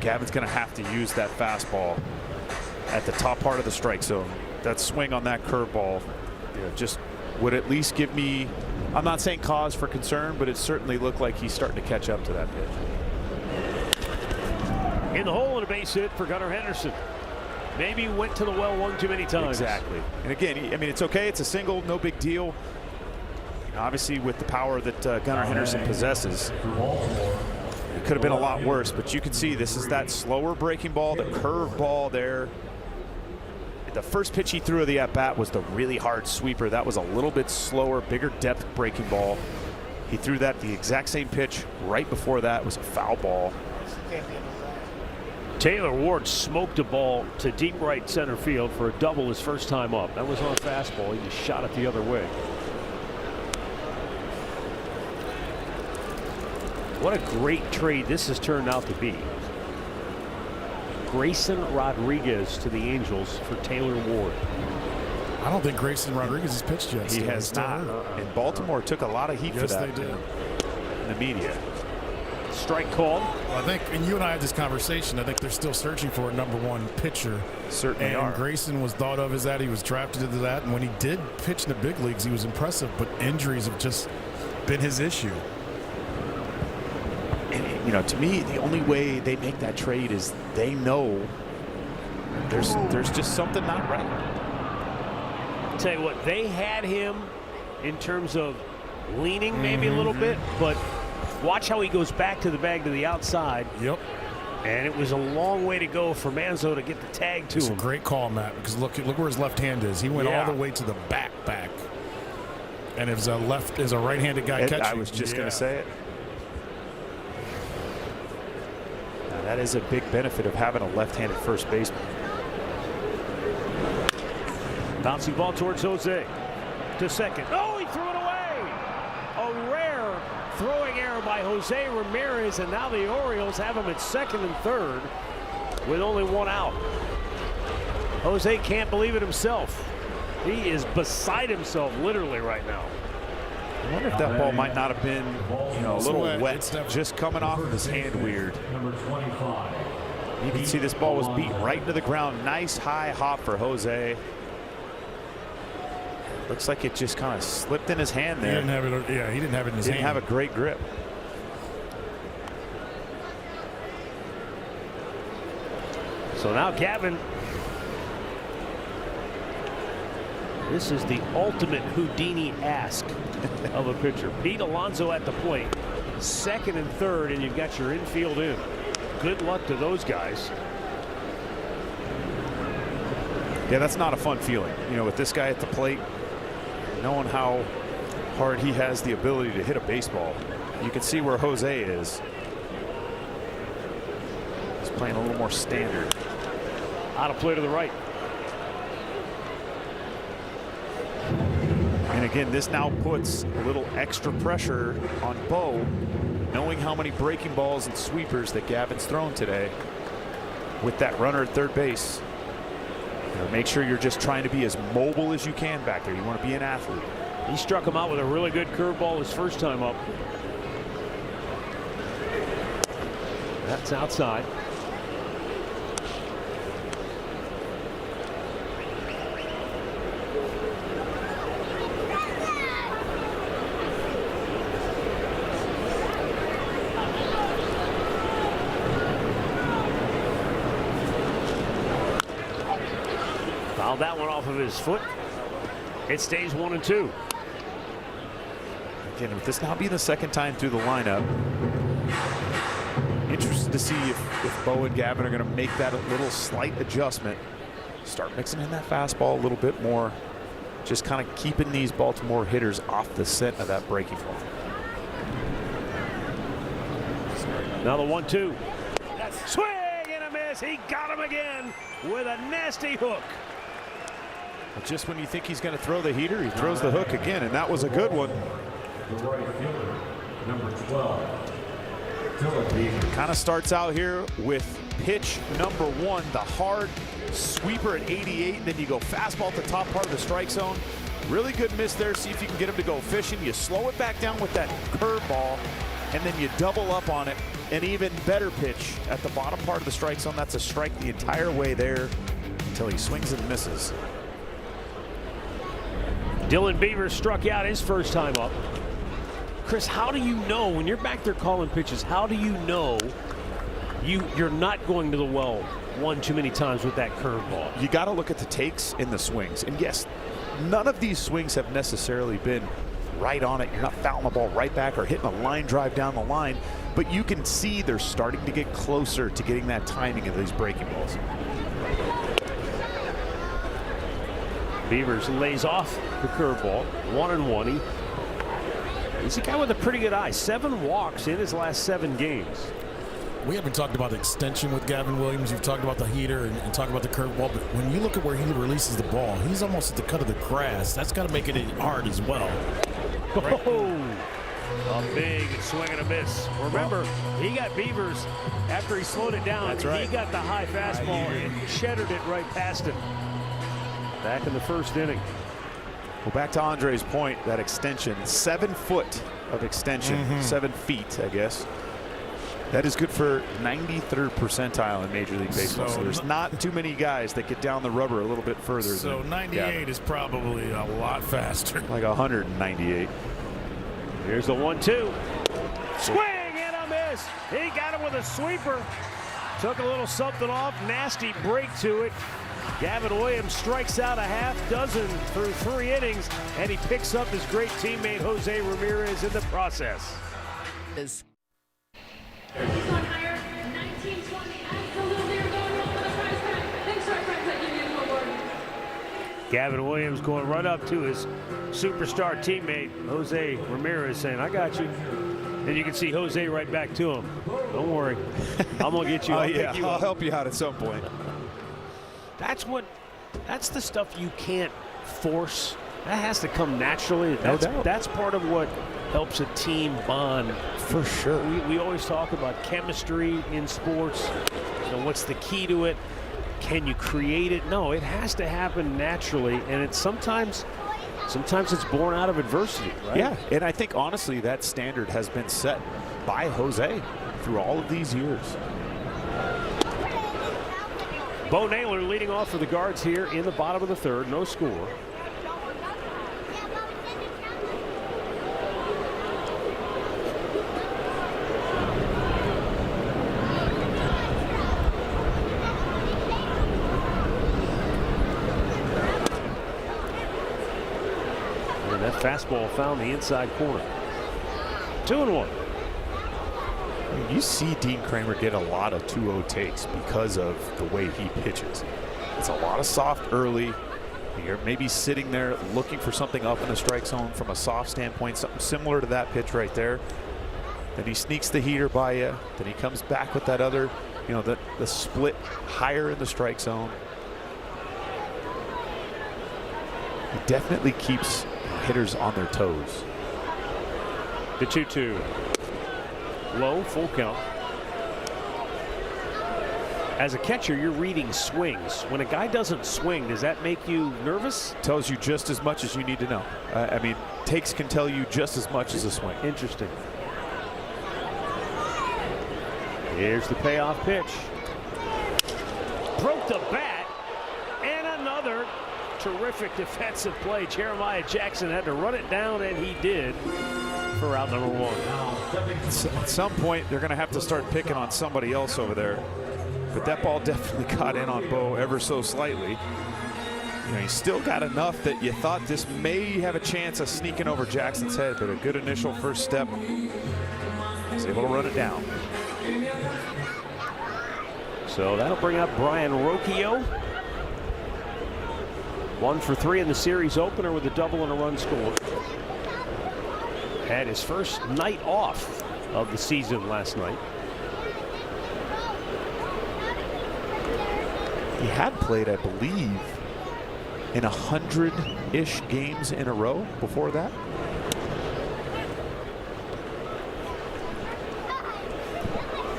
Gavin's going to have to use that fastball at the top part of the strike zone. That swing on that curveball, just would at least give me, I'm not saying cause for concern, but it certainly looked like he's starting to catch up to that pitch. In the hole and a base hit for Gunnar Henderson. Maybe went to the well one too many times. Exactly. And again, I mean, it's okay. It's a single, no big deal. Obviously, with the power that Gunnar Henderson possesses, it could have been a lot worse. But you can see this is that slower breaking ball, the curve ball there. The first pitch he threw of the at-bat was the really hard sweeper. That was a little bit slower, bigger depth breaking ball. He threw that the exact same pitch right before that was a foul ball. Taylor Ward smoked a ball to deep right center field for a double his first time up. That was on a fastball. He just shot it the other way. What a great trade this has turned out to be. Grayson Rodriguez to the Angels for Taylor Ward. I don't think Grayson Rodriguez has pitched yet. He has not. And Baltimore took a lot of heat for that. Yes, they did. In the media. Strike called. Well, I think, and you and I had this conversation, I think they're still searching for a #1 pitcher. Certainly and are. Grayson was thought of as that. He was drafted into that. And when he did pitch in the big leagues, he was impressive. But injuries have just been his issue. And, to me, the only way they make that trade is they know there's just something not right. Tell you what, they had him in terms of leaning maybe a little bit, but watch how he goes back to the bag to the outside. Yep. And it was a long way to go for Manzo to get the tag to him. It's a great call, Matt, because look where his left hand is. He went all the way to the back. And it was a right-handed guy catching. I was just going to say it. Now, that is a big benefit of having a left-handed first baseman. Bouncing ball towards Jose. To second. Oh, he threw it away. A rare throwing error by Jose Ramirez, and now the Orioles have him at second and third with only one out. Jose can't believe it himself. He is beside himself literally right now. I wonder if that ball might not have been, a little wet, It's just coming off of his hand weird. Number 25. You can see this ball was beat right into the ground. Nice high hop for Jose. Looks like it just kind of slipped in his hand there. He didn't have it. Yeah, he didn't have it in his hand. Didn't have a great grip. So now Gavin. This is the ultimate Houdini ask of a pitcher. Pete Alonso at the plate. Second and third, and you've got your infield in. Good luck to those guys. Yeah, that's not a fun feeling. With this guy at the plate, knowing how hard he has the ability to hit a baseball. You can see where Jose is. He's playing a little more standard. Out of play to the right. And again, this now puts a little extra pressure on Bo, knowing how many breaking balls and sweepers that Gavin's thrown today. With that runner at third base, make sure you're just trying to be as mobile as you can back there. You want to be an athlete. He struck him out with a really good curveball his first time up. That's outside. Fouled that one off of his foot. It stays 1-2. Again, with this now being the second time through the lineup, interested to see if Bo and Gavin are going to make that a little slight adjustment. Start mixing in that fastball a little bit more. Just kind of keeping these Baltimore hitters off the scent of that breaking ball. Now the 1-2. Swing and a miss. He got him again with a nasty hook. But just when you think he's going to throw the heater, he throws the hook again, and that was a good one. The right fielder, number 12. Kind of starts out here with pitch number 1, the hard sweeper at 88, and then you go fastball at the top part of the strike zone. Really good miss there. See if you can get him to go fishing. You slow it back down with that curveball, and then you double up on it. An even better pitch at the bottom part of the strike zone. That's a strike the entire way there until he swings and misses. Dylan Beavers struck out his first time up. Chris, how do you know when you're back there calling pitches, how do you know you're not going to the well one too many times with that curveball? You got to look at the takes in the swings. And yes, none of these swings have necessarily been right on it. You're not fouling the ball right back or hitting a line drive down the line, but you can see they're starting to get closer to getting that timing of these breaking balls. Beavers lays off the curveball, 1-1. He's a guy with a pretty good eye. 7 walks in his last 7 games. We haven't talked about extension with Gavin Williams. You've talked about the heater and talked about the curveball, but when you look at where he releases the ball, he's almost at the cut of the grass. That's got to make it hard as well. Right? A big swing and a miss. Remember, he got Beavers after he slowed it down. That's right. He got the high fastball and chedded it right past him. Back in the first inning. Well, back to Andre's point, that extension, 7 foot of extension, 7 feet, I guess. That is good for 93rd percentile in Major League Baseball. So there's not too many guys that get down the rubber a little bit further. So 98 is probably a lot faster. Like 198. Here's the 1-2. Swing and a miss. He got it with a sweeper. Took a little something off. Nasty break to it. Gavin Williams strikes out a half dozen through 3 innings, and he picks up his great teammate Jose Ramirez in the process. Gavin Williams going right up to his superstar teammate Jose Ramirez saying, "I got you." And you can see Jose right back to him. "Don't worry, I'm gonna get you. I'll help you out at some point." That's the stuff you can't force. That has to come naturally. No doubt. That's part of what helps a team bond. For sure. We always talk about chemistry in sports. You know, what's the key to it? Can you create it? No, it has to happen naturally, and it's sometimes it's born out of adversity, right? Yeah, and I think honestly that standard has been set by Jose through all of these years. Bo Naylor leading off for the Guards here in the bottom of the 3rd. No score. And that fastball found the inside corner. 2-1. You see Dean Kramer get a lot of 2-0 takes because of the way he pitches. It's a lot of soft early. You're maybe sitting there looking for something up in the strike zone from a soft standpoint, something similar to that pitch right there. Then he sneaks the heater by you. Then he comes back with that other, the split higher in the strike zone. He definitely keeps hitters on their toes. The 2-2. Low, full count. As a catcher, you're reading swings. When a guy doesn't swing, does that make you nervous? Tells you just as much as you need to know. I mean, takes can tell you just as much as a swing. Interesting. Here's the payoff pitch. Broke the bat, and another terrific defensive play. Jeremiah Jackson had to run it down, and he did for out number 1. At some point, they're going to have to start picking on somebody else over there. But that ball definitely got in on Bo ever so slightly. he's still got enough that you thought this may have a chance of sneaking over Jackson's head, but a good initial first step. He's able to run it down. So that'll bring up Brian Rocchio. 1 for 3 in the series opener with a double and a run scored. Had his first night off of the season last night. He had played, I believe, in 100-ish games in a row before that.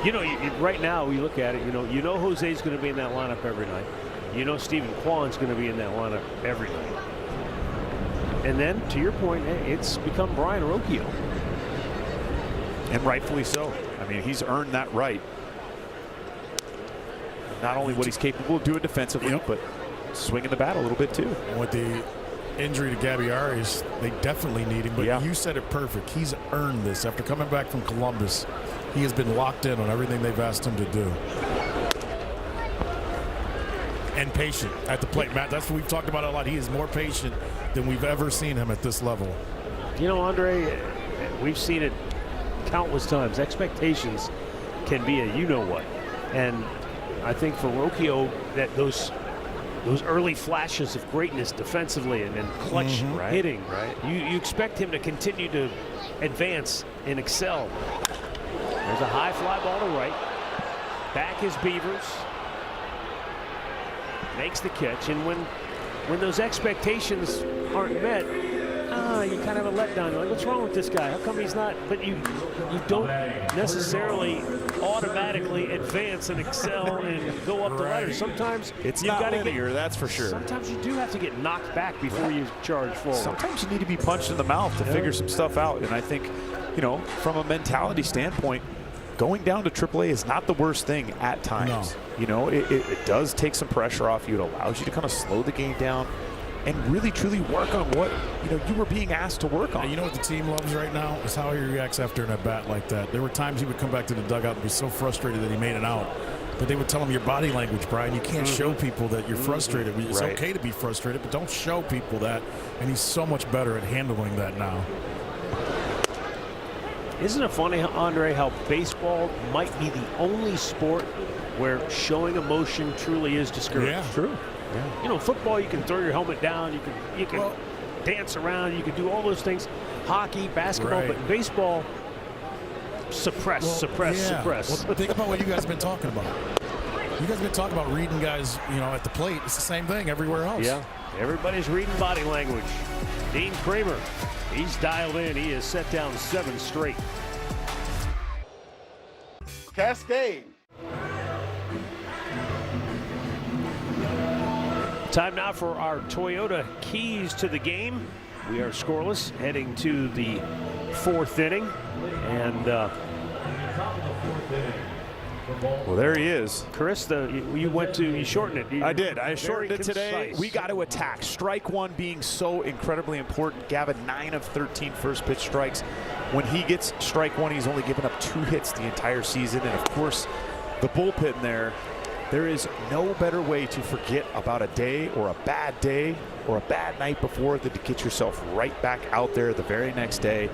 You know, right now we look at it, you know Jose's going to be in that lineup every night. You know Stephen Kwan's going to be in that lineup every night. And then, to your point, it's become Brian Rocchio. And rightfully so. I mean, he's earned that right. Not only what he's capable of doing defensively, but swinging the bat a little bit too. With the injury to Gabby Arias, they definitely need him. But you said it perfect. He's earned this. After coming back from Columbus, he has been locked in on everything they've asked him to do. And patient at the plate, Matt. That's what we've talked about a lot. He is more patient than we've ever seen him at this level. You know, Andre, we've seen it countless times. Expectations can be a you-know-what. And I think for Rocchio, that those early flashes of greatness defensively and clutch hitting, you expect him to continue to advance and excel. There's a high fly ball to right. Back is Beavers. Makes the catch, and when those expectations aren't met, you kind of have a letdown. You're like, what's wrong with this guy? How come he's not? But you don't necessarily automatically advance and excel and go up the ladder. Sometimes it's not linear, that's for sure. Sometimes you do have to get knocked back before you charge forward. Sometimes you need to be punched in the mouth to figure some stuff out. And I think, from a mentality standpoint, going down to AAA is not the worst thing at times. No. It does take some pressure off you. It allows you to kind of slow the game down and really truly work on what you were being asked to work on. And you know what the team loves right now is how he reacts after an at-bat like that. There were times he would come back to the dugout and be so frustrated that he made it out. But they would tell him your body language, Brian. You can't show people that you're frustrated. It's okay to be frustrated, but don't show people that. And he's so much better at handling that now. Isn't it funny, Andre, how baseball might be the only sport where showing emotion truly is discouraged? Yeah, true. Yeah. Football, you can throw your helmet down, you can dance around, you can do all those things. Hockey, basketball, but in baseball, suppress. Well, think about what you guys have been talking about. You guys have been talking about reading guys, at the plate. It's the same thing everywhere else. Yeah, everybody's reading body language. Dean Kramer, he's dialed in. He has set down 7 straight. Cascade. Time now for our Toyota keys to the game. We are scoreless, heading to the 4th inning, and well, there he is. Chris, you shortened it. I did. I shortened it today. Concise. We got to attack. Strike one being so incredibly important. Gavin, 9 of 13 first pitch strikes. When he gets strike one, he's only given up 2 hits the entire season. And of course, the bullpen there. There is no better way to forget about a day or a bad night before than to get yourself right back out there the very next day.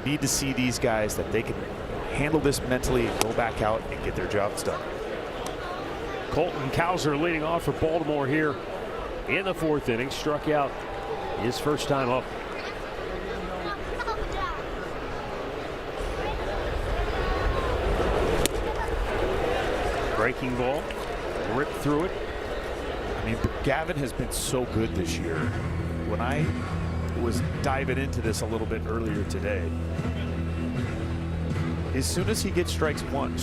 Need to see these guys that they can handle this mentally and go back out and get their jobs done. Colton Cowser leading off for Baltimore here in the 4th inning. Struck out his first time up. Breaking ball, ripped through it. I mean, Gavin has been so good this year. When I was diving into this a little bit earlier today, as soon as he gets strike one,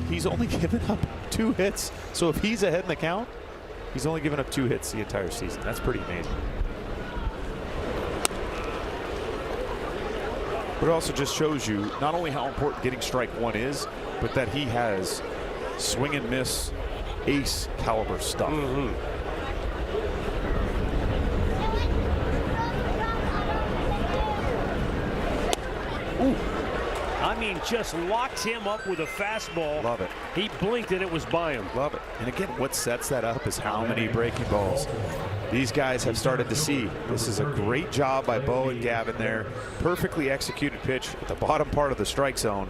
he's only given up 2 hits. So if he's ahead in the count, he's only given up 2 hits the entire season. That's pretty amazing. But it also just shows you not only how important getting strike one is, but that he has swing and miss ace caliber stuff. Ooh. I mean, just locked him up with a fastball. Love it. He blinked and it was by him. Love it. And again, what sets that up is how many breaking balls these guys have started to see. This is a great job by Bo and Gavin there. Perfectly executed pitch at the bottom part of the strike zone.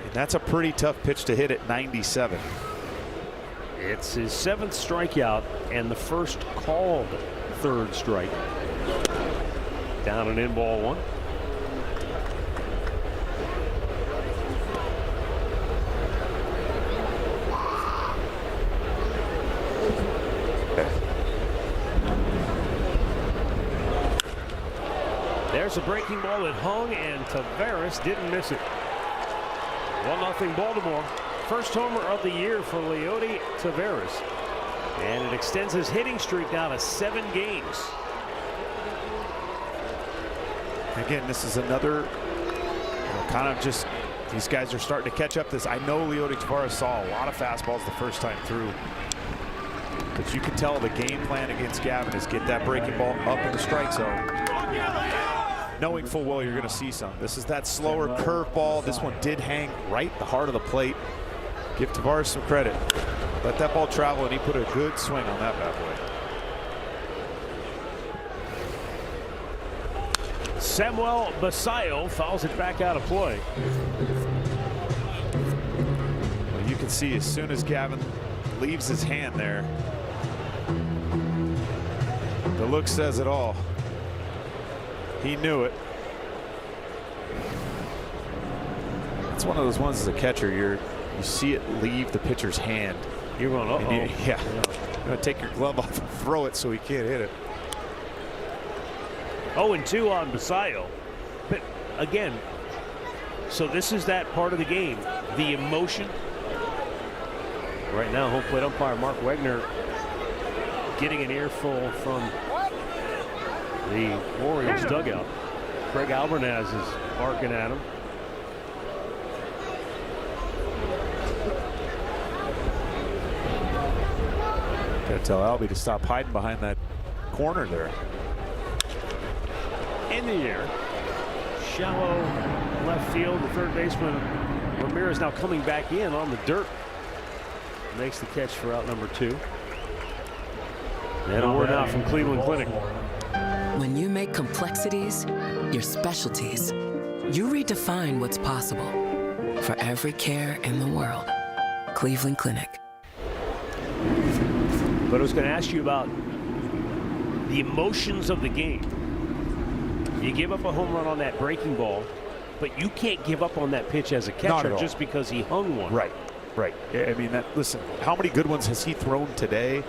And that's a pretty tough pitch to hit at 97. It's his 7th strikeout and the first called 3rd strike. Down and in, ball 1. There's a breaking ball that hung, and Taveras didn't miss it. 1-0 Baltimore. First homer of the year for Leody Taveras. And it extends his hitting streak now to 7 games. Again, this is another kind of just, these guys are starting to catch up this. I know Leody Taveras saw a lot of fastballs the first time through. But you can tell the game plan against Gavin is get that breaking ball up in the strike zone, knowing full well you're going to see some. This is that slower curveball. This one did hang right the heart of the plate. Give Taveras some credit. Let that ball travel, and he put a good swing on that bad boy. Samuel Basayo fouls it back out of play. Well, you can see as soon as Gavin leaves his hand there, the look says it all. He knew it. It's one of those ones as a catcher, you see it leave the pitcher's hand. You're going, uh-oh. Yeah. You're going to take your glove off and throw it so he can't hit it. 0-2 on Basayo. But again, so this is that part of the game, the emotion. Right now, home plate umpire Mark Wegner getting an earful from the Orioles dugout. Craig Albernaz is barking at him. Gotta tell Albie to stop hiding behind that corner there. In the air, shallow left field. The third baseman Ramirez now coming back in on the dirt. Makes the catch for out number 2. And a word now from Cleveland Clinic. When you make complexities your specialties, you redefine what's possible. For every care in the world, Cleveland Clinic. But I was going to ask you about the emotions of the game. You give up a home run on that breaking ball, but you can't give up on that pitch as a catcher just because he hung one. Right, right. I mean, listen, how many good ones has he thrown today?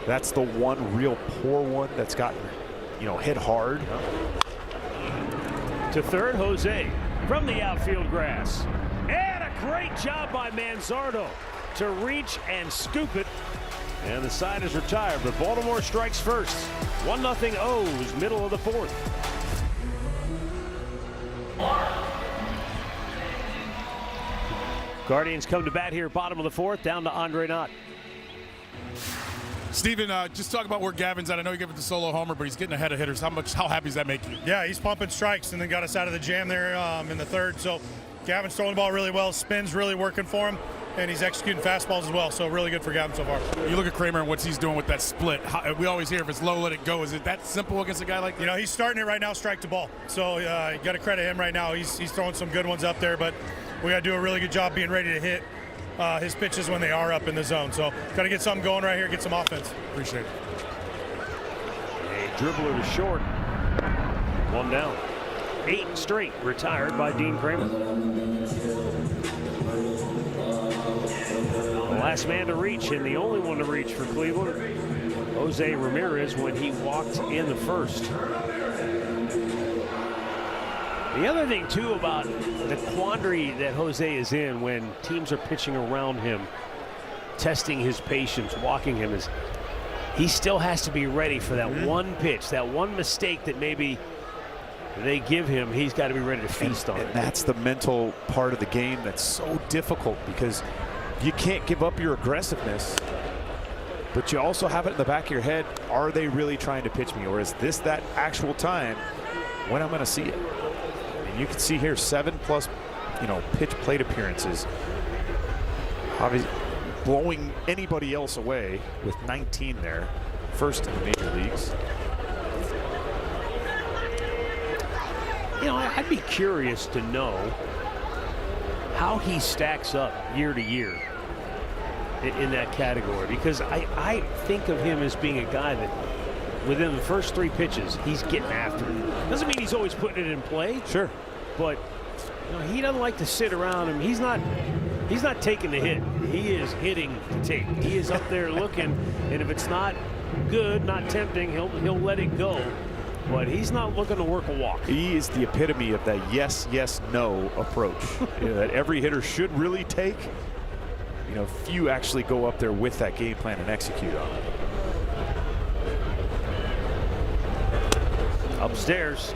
That's the one real poor one that's gotten, hit hard. To third, Jose from the outfield grass. And a great job by Manzardo to reach and scoop it. And the side is retired, but Baltimore strikes first. 1-0 O's, middle of the 4th. Guardians come to bat here, bottom of the 4th, down to Andre Knott. Steven, just talk about where Gavin's at. I know you gave it the solo homer, but he's getting ahead of hitters. How happy does that make you? Yeah, he's pumping strikes and then got us out of the jam there in the 3rd. So Gavin's throwing the ball really well. Spin's really working for him, and he's executing fastballs as well. So really good for Gavin so far. You look at Kramer and what he's doing with that split. We always hear if it's low, let it go. Is it that simple against a guy like that? He's starting it right now, strike to ball. So you got to credit him right now. He's throwing some good ones up there, but we got to do a really good job being ready to hit his pitches when they are up in the zone. So got to get something going right here, get some offense. Appreciate it. A dribbler to short. 1 down. 8 straight retired by Dean Kramer. The last man to reach and the only one to reach for Cleveland, Jose Ramirez, when he walked in the 1st. The other thing, too, about the quandary that Jose is in when teams are pitching around him, testing his patience, walking him, is he still has to be ready for that one pitch, that one mistake that maybe they give him. He's got to be ready to feast on it. And that's the mental part of the game that's so difficult, because you can't give up your aggressiveness, but you also have it in the back of your head. Are they really trying to pitch me, or is this that actual time when I'm going to see it? And you can see here 7+ pitch plate appearances, obviously blowing anybody else away with 19 there. first in the major leagues. You know, I'd be curious to know how he stacks up year to year in that category, because I think of him as being a guy that within the first 3 pitches, he's getting after it. Doesn't mean he's always putting it in play. Sure. But you know, he doesn't like to sit around him. He's not taking the hit. He is hitting the tape. He is up there looking, and if it's not good, not tempting, he'll let it go. But he's not looking to work a walk. He is the epitome of that yes, yes, no approach that every hitter should really take. You know, few actually go up there with that game plan and execute on it. Upstairs.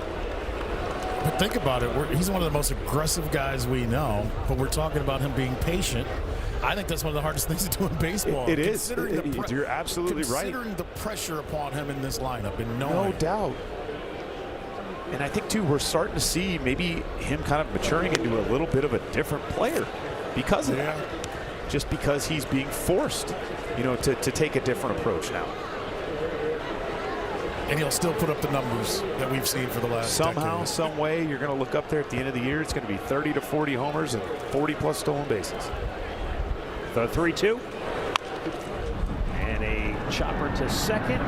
But think about it. He's one of the most aggressive guys we know, but we're talking about him being patient. I think that's one of the hardest things to do in baseball. It is. You're absolutely right. Considering the pressure upon him in this lineup, and no doubt. And I think, too, we're starting to see maybe him kind of maturing into a little bit of a different player because of that. Just because he's being forced, you know, to take a different approach now. And he'll still put up the numbers that we've seen for the last Somehow, some way, you're going to look up there at the end of the year. It's going to be 30 to 40 homers and 40+ stolen bases. The 3-2. And a chopper to second.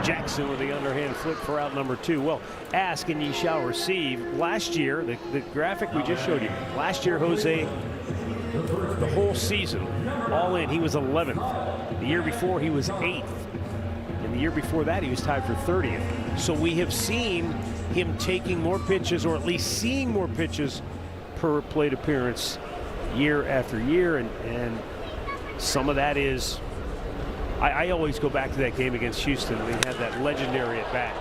Jackson with the underhand flip for out number 2. Well, ask and ye shall receive. Last year, the graphic we just showed you, last year, Jose, the whole season, all in, he was 11th. The year before, he was 8th. And the year before that, he was tied for 30th. So we have seen him taking more pitches, or at least seeing more pitches per plate appearance year after year. And some of that is, I always go back to that game against Houston. They had that legendary at bat.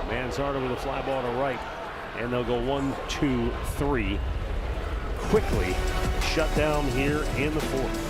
Manzardo with a fly ball to right. And they'll go 1, 2, 3. Quickly shut down here in the 4th.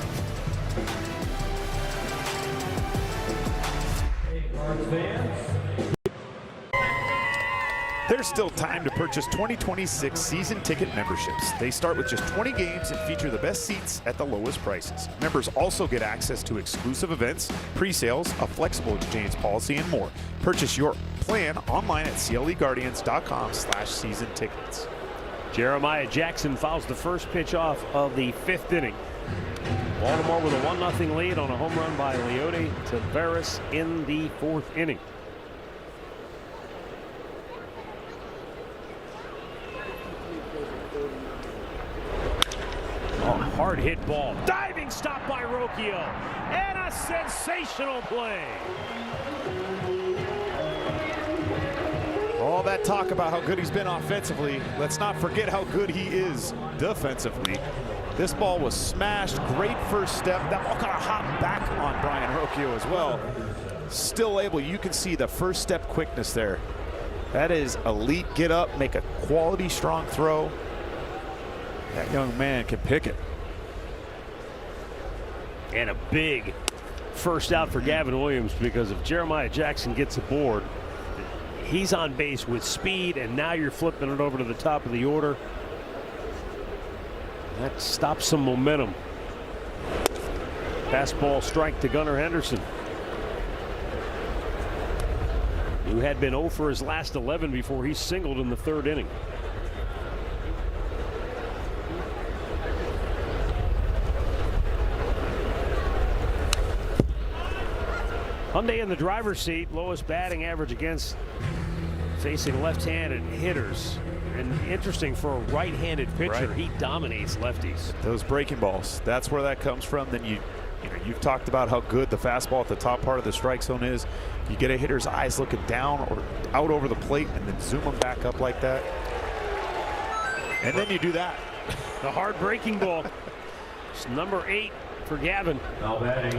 There's still time to purchase 2026 season ticket memberships. They start with just 20 games and feature the best seats at the lowest prices. Members also get access to exclusive events, pre-sales, a flexible exchange policy, and more. Purchase your plan online at cleguardians.com/season tickets. Jeremiah Jackson fouls the first pitch off of the 5th inning. Baltimore with a 1-0 lead on a home run by Leody Taveras in the 4th inning. Hard hit ball. Diving stop by Rocchio. And a sensational play. All that talk about how good he's been offensively, let's not forget how good he is defensively. This ball was smashed. Great first step. That ball kind of hopped back on Brian Rocchio as well. Still able, you can see the first step quickness there. That is elite. Get up, make a quality strong throw. That young man can pick it. And a big first out for Gavin Williams, because if Jeremiah Jackson gets aboard, he's on base with speed, and now you're flipping it over to the top of the order. That stops some momentum. Fastball strike to Gunnar Henderson, who had been 0 for his last 11 before he singled in the 3rd inning. Hyundai in the driver's seat, lowest batting average against facing left-handed hitters. And interesting for a right-handed pitcher, right. He dominates lefties. Those breaking balls, that's where that comes from. Then you've talked about how good the fastball at the top part of the strike zone is. You get a hitter's eyes looking down or out over the plate and then zoom them back up like that. And then you do that. The hard breaking ball. It's number 8 for Gavin. Now batting,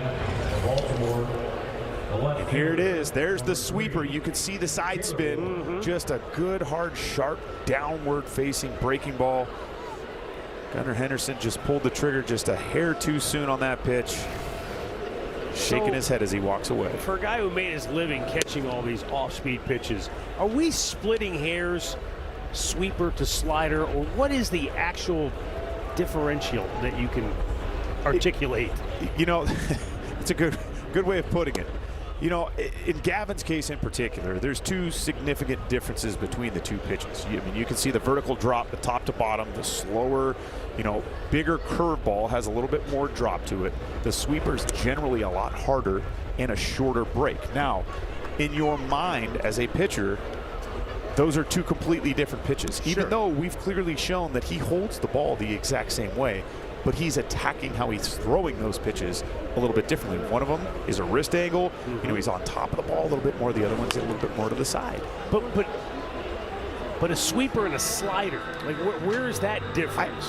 Baltimore. And here it is. There's the sweeper. You can see the side spin. Just a good, hard, sharp, downward-facing breaking ball. Gunnar Henderson just pulled the trigger just a hair too soon on that pitch. Shaking his head as he walks away. For a guy who made his living catching all these off-speed pitches, are we splitting hairs, sweeper to slider, or what is the actual differential that you can articulate? You know, it's a good way of putting it. You know, in Gavin's case in particular, there's two significant differences between the two pitches. I mean, you can see the vertical drop, the top to bottom, the slower, you know, bigger curveball has a little bit more drop to it. The sweeper's generally a lot harder and a shorter break. Now, in your mind as a pitcher, those are two completely different pitches. Even though we've clearly shown that he holds the ball the exact same way, but he's attacking how he's throwing those pitches a little bit differently. One of them is a wrist angle. You know, he's on top of the ball a little bit more. The other one's a little bit more to the side. But a sweeper and a slider, like where is that difference?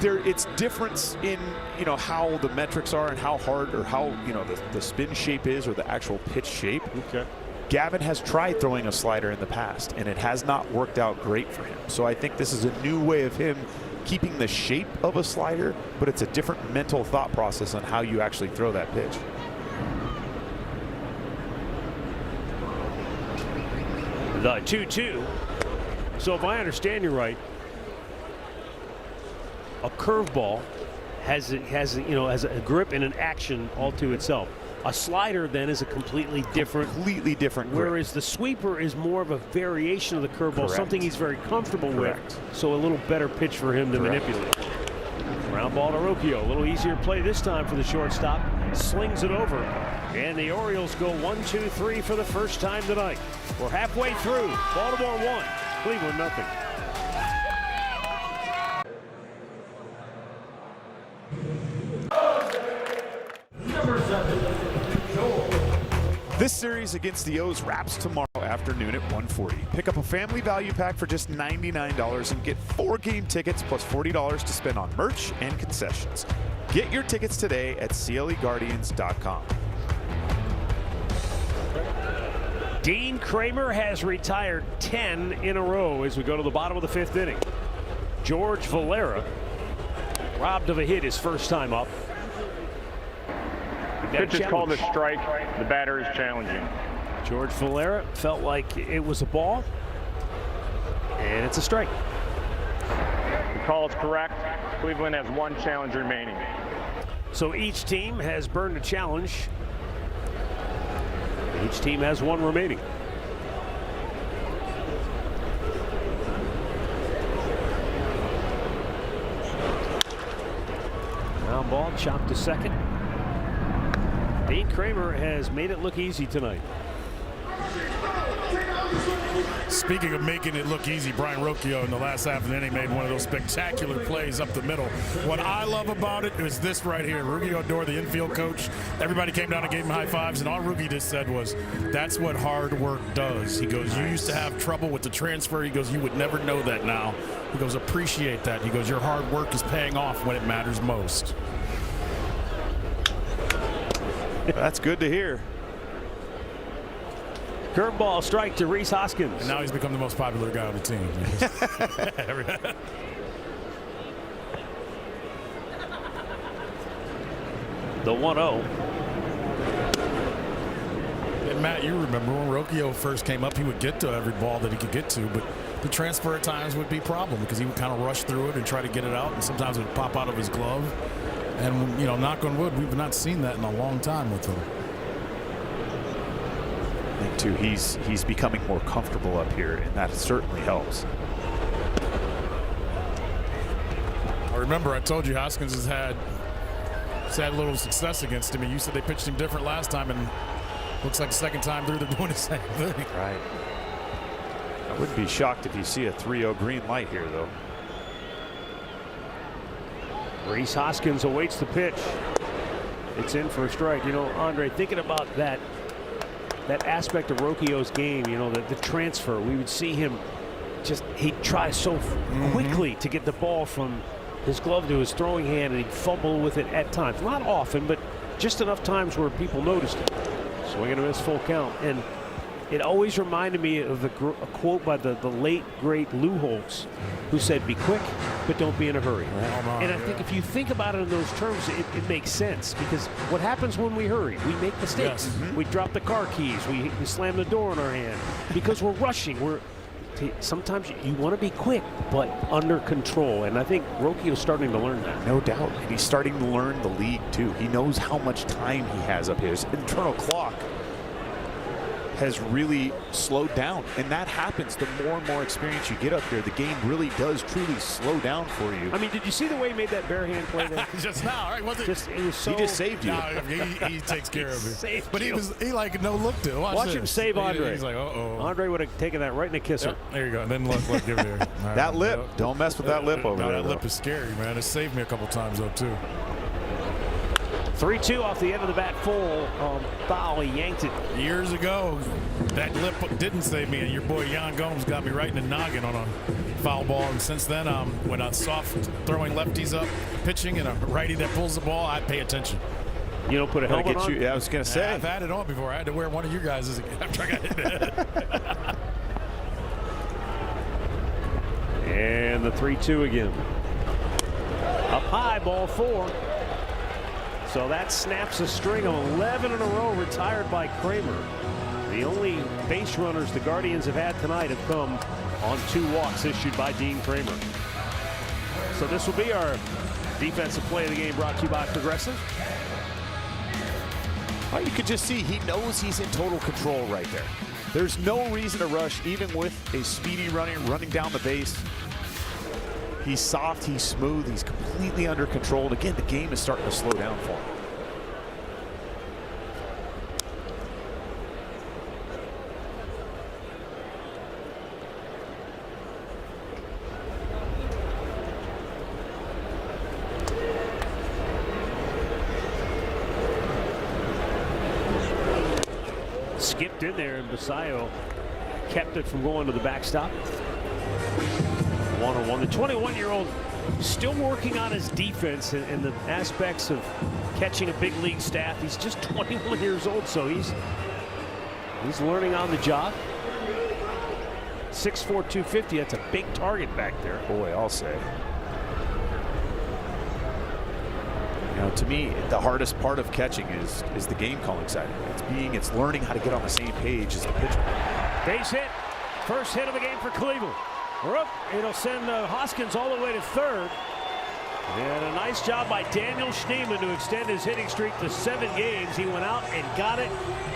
It's difference in, you know, how the metrics are and how hard or how, you know, the spin shape is or the actual pitch shape. Okay. Gavin has tried throwing a slider in the past, and it has not worked out great for him. So I think this is a new way of him keeping the shape of a slider, but it's a different mental thought process on how you actually throw that pitch. The 2-2. So if I understand you right, a curveball has a grip and an action all to itself. A slider then is a completely different grip. Whereas the sweeper is more of a variation of the curveball, something he's very comfortable with. So a little better pitch for him to manipulate. Ground ball to Rocchio. A little easier play this time for the shortstop. Slings it over. And the Orioles go 1-2-3 for the first time tonight. We're halfway through. Baltimore 1, Cleveland nothing. This series against the O's wraps tomorrow afternoon at 1:40. Pick up a family value pack for just $99 and get 4 game tickets plus $40 to spend on merch and concessions. Get your tickets today at CLEGuardians.com. Dean Kramer has retired 10 in a row as we go to the bottom of the 5th inning. George Valera robbed of a hit his first time up. Pitch is called a strike. The batter is challenging. George Valera felt like it was a ball, and it's a strike. The call is correct. Cleveland has 1 challenge remaining. So each team has burned a challenge. Each team has 1 remaining. Ground ball chopped to second. Dean Kramer has made it look easy tonight. Speaking of making it look easy, Brian Rocchio in the last half of the inning made one of those spectacular plays up the middle. What I love about it is this right here. Rookie Odor, the infield coach, everybody came down and gave him high fives, and all Rookie just said was, that's what hard work does. He goes, you used to have trouble with the transfer. He goes, you would never know that now. He goes, appreciate that. He goes, your hard work is paying off when it matters most. That's good to hear. Curveball strike to Rhys Hoskins. And now he's become the most popular guy on the team. The 1-0. And Matt, you remember when Rocchio first came up, he would get to every ball that he could get to, but the transfer at times would be a problem because he would kind of rush through it and try to get it out, and sometimes it would pop out of his glove. And, you know, knock on wood, we've not seen that in a long time with him. I think, too, he's becoming more comfortable up here, and that certainly helps. I remember I told you Hoskins has had a little success against him, and you said they pitched him different last time, and looks like the second time through they're doing the same thing. Right. I wouldn't be shocked if you see a 3-0 green light here, though. Rhys Hoskins awaits the pitch. It's in for a strike. You know, Andre, thinking about that aspect of Rocchio's game, you know, the transfer, we would see him he'd try so quickly to get the ball from his glove to his throwing hand, and he'd fumble with it at times. Not often, but just enough times where people noticed it. Swing and a miss, full count. And it always reminded me of a quote by the late, great Lou Holtz, who said, be quick, but don't be in a hurry. And I think if you think about it in those terms, it makes sense, because what happens when we hurry? We make mistakes. We drop the car keys. We slam the door in our hand because we're rushing. sometimes you want to be quick, but under control. And I think Rocchio's starting to learn that. No doubt. And he's starting to learn the league, too. He knows how much time he has up here. His internal clock has really slowed down, and that happens the more and more experience you get up here. The game really does truly slow down for you. I mean, did you see the way he made that bare hand play there? Just now, right? Was it? It was so, he just saved you. No, he takes care of it. But you. he like no look to. Watch him save Andre. He's like, uh-oh. Andre would have taken that right in the kisser. Yep, there you go. And then look, give it here. Right. That lip. Don't mess with that lip over there. That lip is scary, man. It saved me a couple times, though, too. 3-2 off the end of the bat, full foul. He yanked it. Years ago, that lip didn't save me, and your boy Jan Gomes got me right in the noggin on a foul ball. And since then, when I'm soft throwing lefties up, pitching, and a righty that pulls the ball, I pay attention. You don't put a helmet on? Yeah, I was going to say. I've had it on before. I had to wear one of you guys after I got hit. And the 3-2 again. Up high, ball 4. So that snaps a string of 11 in a row retired by Kramer. The only base runners the Guardians have had tonight have come on 2 walks issued by Dean Kramer. So this will be our defensive play of the game, brought to you by Progressive. Oh, you could just see he knows he's in total control right there. There's no reason to rush, even with a speedy running down the base. He's soft, he's smooth, he's completely under control. And again, the game is starting to slow down for him. Skipped in there, and Basayo kept it from going to the backstop. 1-1. The 21-year-old still working on his defense and the aspects of catching a big league staff. He's just 21 years old, so he's learning on the job. 6'4", 250. That's a big target back there. Boy, I'll say. You know, to me, the hardest part of catching is the game calling side. It's learning how to get on the same page as the pitcher. Base hit. First hit of the game for Cleveland. It'll send Hoskins all the way to third. And a nice job by Daniel Schneemann to extend his hitting streak to 7 games. He went out and got it,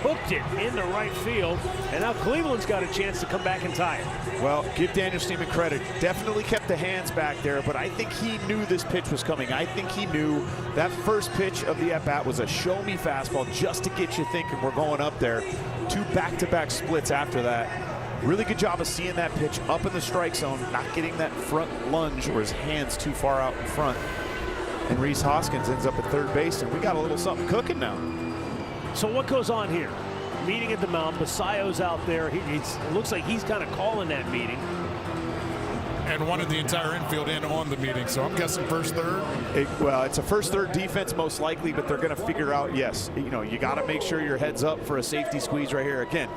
hooked it into right field, and now Cleveland's got a chance to come back and tie it. Well, give Daniel Schneemann credit. Definitely kept the hands back there, but I think he knew this pitch was coming. I think he knew that first pitch of the at-bat was a show-me fastball just to get you thinking we're going up there. 2 back-to-back splits after that. Really good job of seeing that pitch up in the strike zone, not getting that front lunge or his hands too far out in front. And Rhys Hoskins ends up at third base, and we got a little something cooking now. So what goes on here? Meeting at the mound. Basayo's out there. It looks like he's kind of calling that meeting. And wanted the entire infield in on the meeting, so I'm guessing first, third. Well, it's a first, third defense most likely, but they're going to figure out, yes, you know, you got to make sure your head's up for a safety squeeze right here. Again,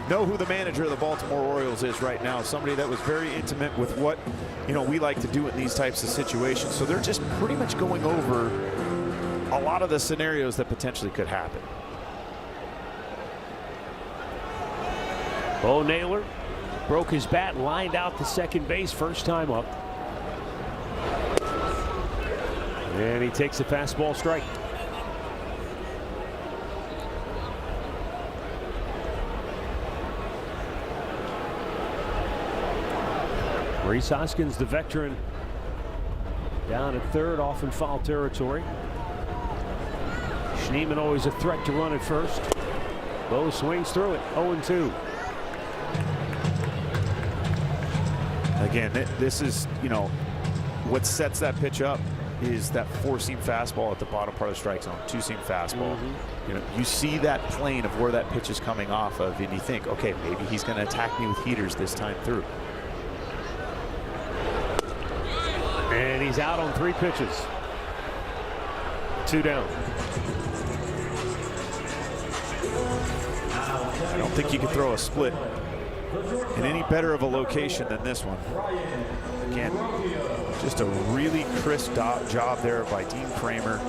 know who the manager of the Baltimore Orioles is right now. Somebody that was very intimate with what, you know, we like to do in these types of situations. So they're just pretty much going over a lot of the scenarios that potentially could happen. Bo Naylor broke his bat, lined out to second base, first time up. And he takes a fastball strike. Rhys Hoskins, the veteran, down at third, off in foul territory. Schneemann always a threat to run at first. Bo swings through it, 0-2. Again, this is, you know, what sets that pitch up is that 4-seam fastball at the bottom part of the strike zone, 2-seam fastball. You know, you see that plane of where that pitch is coming off of, and you think, okay, maybe he's going to attack me with heaters this time through. And he's out on 3 pitches. 2 down. I don't think you could throw a split in any better of a location than this one. Again, just a really crisp job there by Dean Kramer,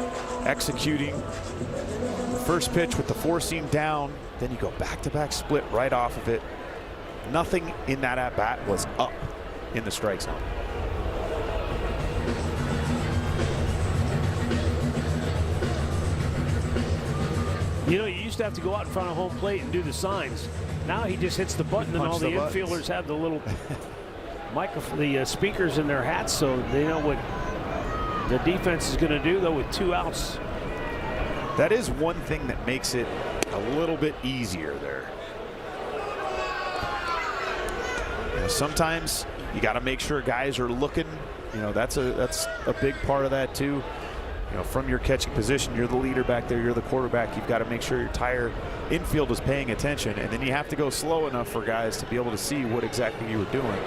executing the first pitch with the 4-seam down. Then you go back-to-back split right off of it. Nothing in that at-bat was up in the strike zone. You know, you used to have to go out in front of home plate and do the signs. Now he just hits the button, and all the infielders have the little the speakers in their hats, so they know what the defense is going to do, though, with 2 outs. That is one thing that makes it a little bit easier there. You know, sometimes you got to make sure guys are looking. You know, that's a big part of that too. You know, from your catching position, you're the leader back there, you're the quarterback. You've got to make sure your entire infield is paying attention, and then you have to go slow enough for guys to be able to see what exactly you were doing.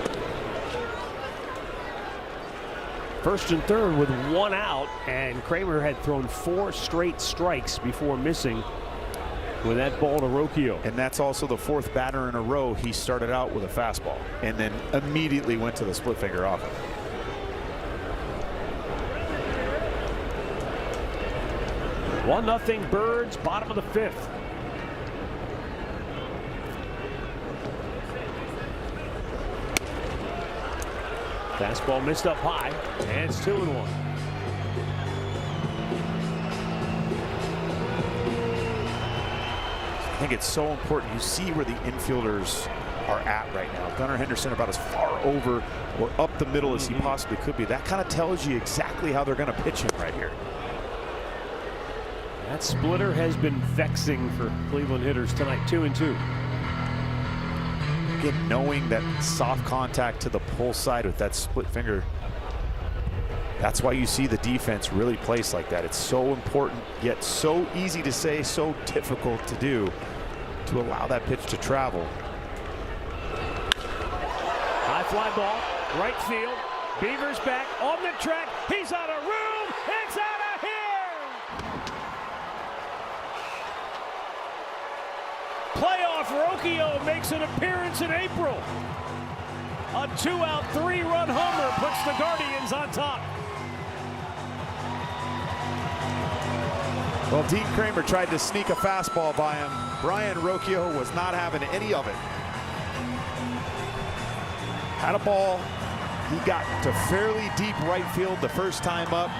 First and third with 1 out, and Kramer had thrown 4 straight strikes before missing with that ball to Rocchio. And that's also the 4th batter in a row. He started out with a fastball and then immediately went to the split finger off it. One nothing Birds, bottom of the 5th. Fastball missed up high, and it's 2-1. I think it's so important. You see where the infielders are at right now. Gunnar Henderson about as far over or up the middle as he possibly could be. That kind of tells you exactly how they're going to pitch him right here. That splitter has been vexing for Cleveland hitters tonight. 2-2. Again, knowing that soft contact to the pull side with that split finger, that's why you see the defense really place like that. It's so important, yet so easy to say, so difficult to do, to allow that pitch to travel. High fly ball, right field. Beavers back on the track. He's out of room. It's out of here. Playoff Rocchio makes an appearance in April. A 2-out, 3-run homer puts the Guardians on top. Well, Dean Kramer tried to sneak a fastball by him. Brian Rocchio was not having any of it. Had a ball. He got to fairly deep right field the first time up.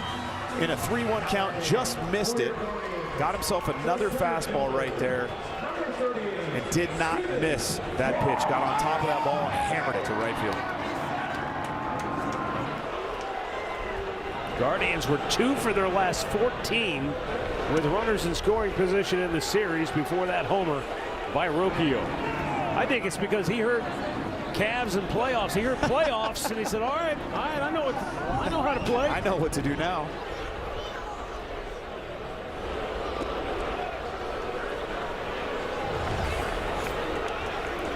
In a 3-1 count, just missed it. Got himself another fastball right there and did not miss that pitch. Got on top of that ball and hammered it to right field. Guardians were 2 for their last 14 with runners in scoring position in the series before that homer by Rocchio. I think it's because he heard Cavs and playoffs. He heard playoffs and he said, all right, I know how to play. I know what to do now.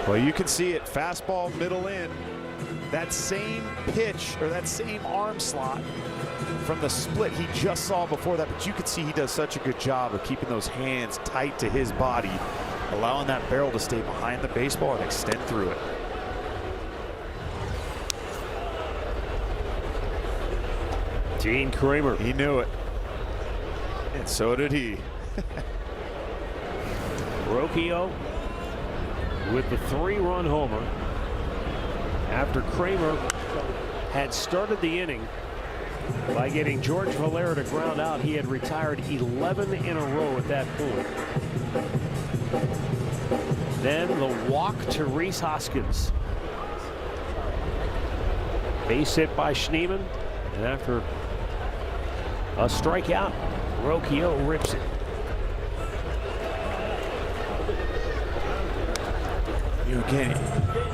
Well, you can see it, fastball middle in. That same pitch or that same arm slot from the split he just saw before that, but you can see he does such a good job of keeping those hands tight to his body, allowing that barrel to stay behind the baseball and extend through it. Dean Kramer. He knew it. And so did he. Rocchio with the 3-run homer after Kramer had started the inning by getting George Valera to ground out. He had retired 11 in a row at that point. Then the walk to Rhys Hoskins. Base hit by Schneemann, and after a strikeout, Rocchio rips it. You know, again,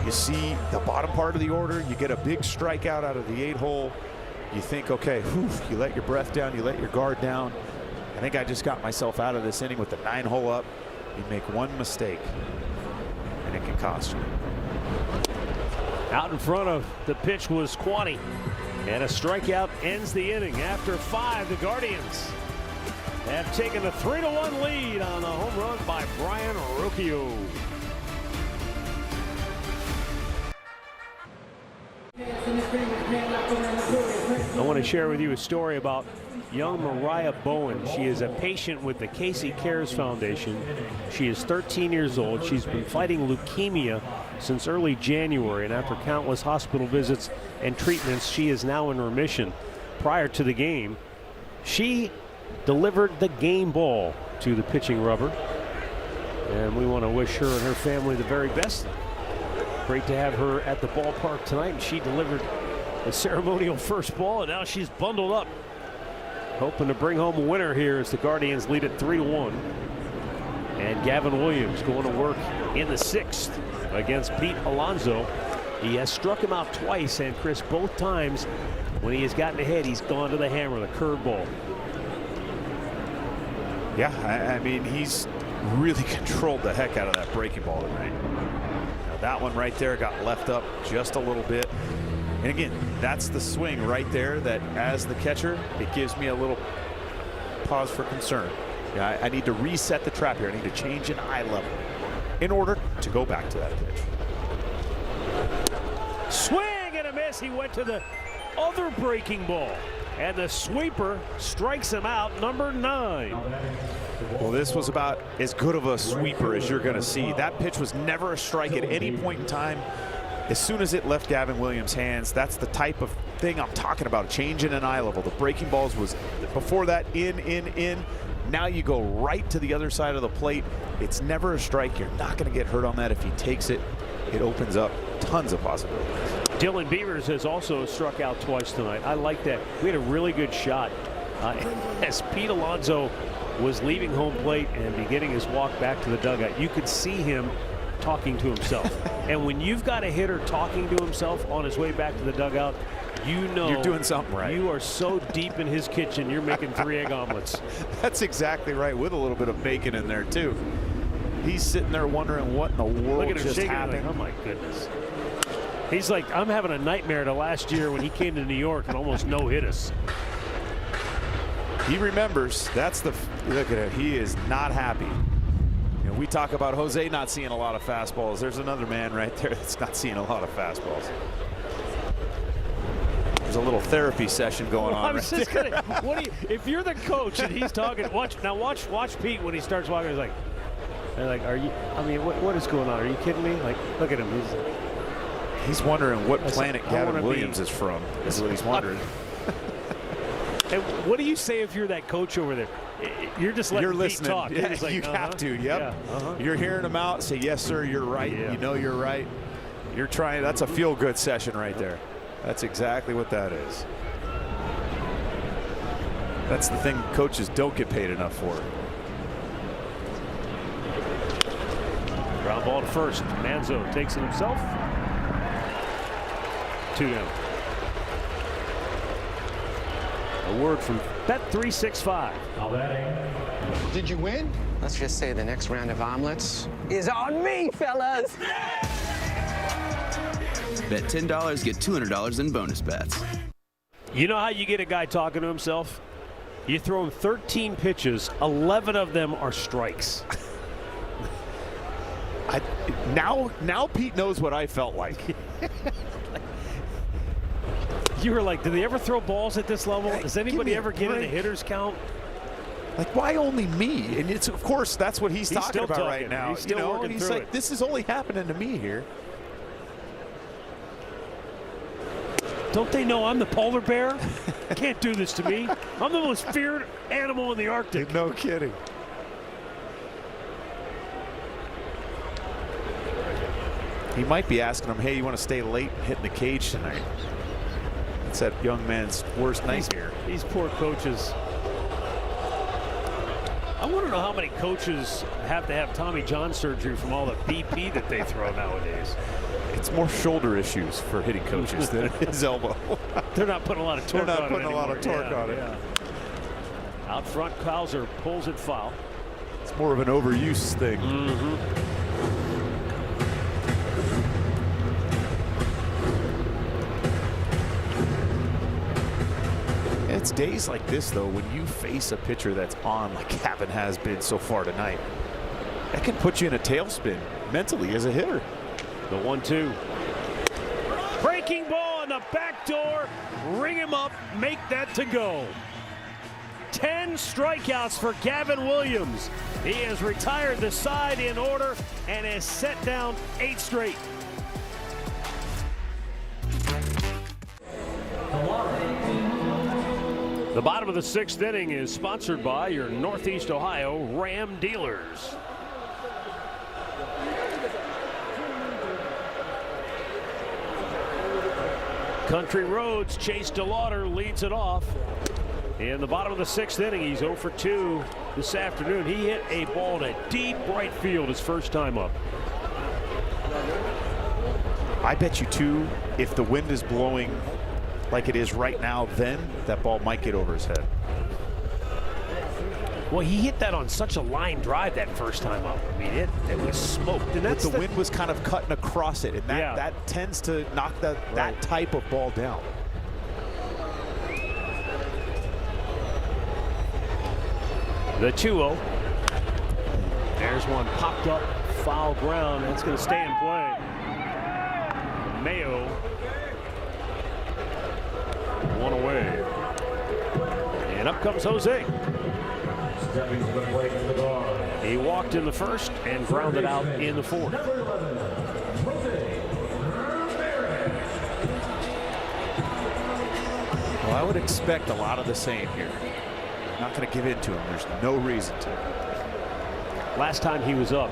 you see the bottom part of the order, you get a big strikeout out of the 8-hole. You think, okay, whew, you let your breath down, you let your guard down. I think I just got myself out of this inning with the 9-hole up. You make one mistake, and it can cost you. Out in front of the pitch was Quanti, and a strikeout ends the inning. After 5, the Guardians have taken a 3-1 lead on a home run by Brian Rocchio. I want to share with you a story about young Mariah Bowen. She is a patient with the Casey Cares Foundation. She is 13 years old. She's been fighting leukemia since early January, and after countless hospital visits and treatments, she is now in remission. Prior to the game, she delivered the game ball to the pitching rubber, and we want to wish her and her family the very best. Great to have her at the ballpark tonight, and she delivered the ceremonial first ball, and now she's bundled up, hoping to bring home a winner here as the Guardians lead it 3-1. And Gavin Williams going to work in the 6th against Pete Alonso. He has struck him out twice, and Chris, both times when he has gotten ahead, he's gone to the hammer, the curveball. Yeah, I mean, he's really controlled the heck out of that breaking ball tonight. Now that one right there got left up just a little bit. And again, that's the swing right there that, as the catcher, it gives me a little pause for concern. Yeah, I need to reset the trap here. I need to change an eye level in order to go back to that pitch. Swing and a miss. He went to the other breaking ball, and the sweeper strikes him out, number 9. Well, this was about as good of a sweeper as you're going to see. That pitch was never a strike at any point in time. As soon as it left Gavin Williams' hands, that's the type of thing I'm talking about, changing an eye level. The breaking balls was, before that, in. Now you go right to the other side of the plate. It's never a strike. You're not going to get hurt on that. If he takes it, it opens up tons of possibilities. Dylan Beavers has also struck out twice tonight. I like that. We had a really good shot as Pete Alonso was leaving home plate and beginning his walk back to the dugout. You could see him talking to himself. And when you've got a hitter talking to himself on his way back to the dugout, you know you're doing something right. You are so deep in his kitchen, you're making 3 egg omelets. That's exactly right, with a little bit of bacon in there too. He's sitting there wondering what in the world just happened. Like, oh my goodness. He's like, I'm having a nightmare to last year when he came to New York and almost no-hit us. He remembers. That's the look at him. He is not happy. You know, we talk about Jose not seeing a lot of fastballs. There's another man right there that's not seeing a lot of fastballs. There's a little therapy session going on right there. What do you, if you're the coach and he's talking, watch Pete when he starts walking. He's like, are you? I mean, what is going on? Are you kidding me? Like, look at him. He's wondering what planet Gavin Williams is from. Is what he's wondering. And what do you say if you're that coach over there? You're just letting Pete talk. Yeah, like, you have to. Yep. Yeah, You're hearing him out. Say, yes, sir, you're right. Yeah. You know you're right. You're trying. That's a feel-good session right there. That's exactly what that is. That's the thing coaches don't get paid enough for. Ground ball to first. Manzo takes it himself. 2 down. A word from Bet365. Did you win? Let's just say the next round of omelets is on me, fellas. Bet $10, get $200 in bonus bets. You know how you get a guy talking to himself? You throw him 13 pitches, 11 of them are strikes. Now Pete knows what I felt like. You were like, do they ever throw balls at this level? Does anybody ever get in a hitter's count? Like, why only me? And it's, of course, that's what he's talking about right now. He's still working he's through like, it. this is only happening to me here. Don't they know I'm the polar bear? Can't do this to me. I'm the most feared animal in the Arctic. No kidding. He might be asking him, hey, you want to stay late hitting the cage tonight? It's that young man's worst nightmare. These poor coaches. I want to know how many coaches have to have Tommy John surgery from all the BP that they throw nowadays. It's more shoulder issues for hitting coaches than his elbow. They're not putting a lot of torque on it. They're not putting a lot of torque on it. Yeah. Out front, Clouser pulls it foul. It's more of an overuse thing. It's days like this, though, when you face a pitcher that's on like Gavin has been so far tonight, that can put you in a tailspin mentally as a hitter. The 1-2. Breaking ball on the back door. Ring him up. Make that to go. 10 strikeouts for Gavin Williams. He has retired the side in order and has set down 8 straight. The bottom of the 6th inning is sponsored by your Northeast Ohio Ram dealers. Country Roads, Chase DeLauder leads it off. In the bottom of the 6th inning, he's 0 for 2 this afternoon. He hit a ball to deep right field his first time up. I bet you, too, if the wind is blowing like it is right now, then that ball might get over his head. Well, he hit that on such a line drive that first time up. I mean, it was smoked. And that's the wind was kind of cutting across it, and that tends to knock that type of ball down. The 2-0. There's one popped up, foul ground. That's going to stay in play. Mayo. One away. And up comes Jose. He walked in the first and grounded out in the fourth. Well, I would expect a lot of the same here. Not going to give in to him. There's no reason to. Last time he was up,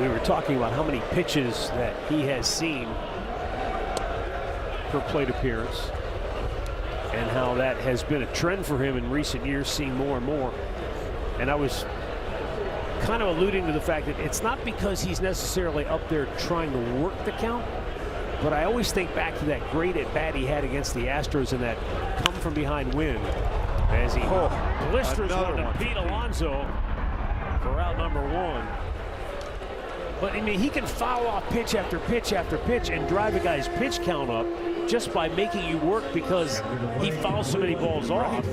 we were talking about how many pitches that he has seen per plate appearance and how that has been a trend for him in recent years, seeing more and more. And I was kind of alluding to the fact that it's not because he's necessarily up there trying to work the count, but I always think back to that great at bat he had against the Astros in that come from behind win as he blisters one to Pete Alonso for out number 1. But I mean, he can foul off pitch after pitch after pitch and drive a guy's pitch count up just by making you work because he fouls so many balls off.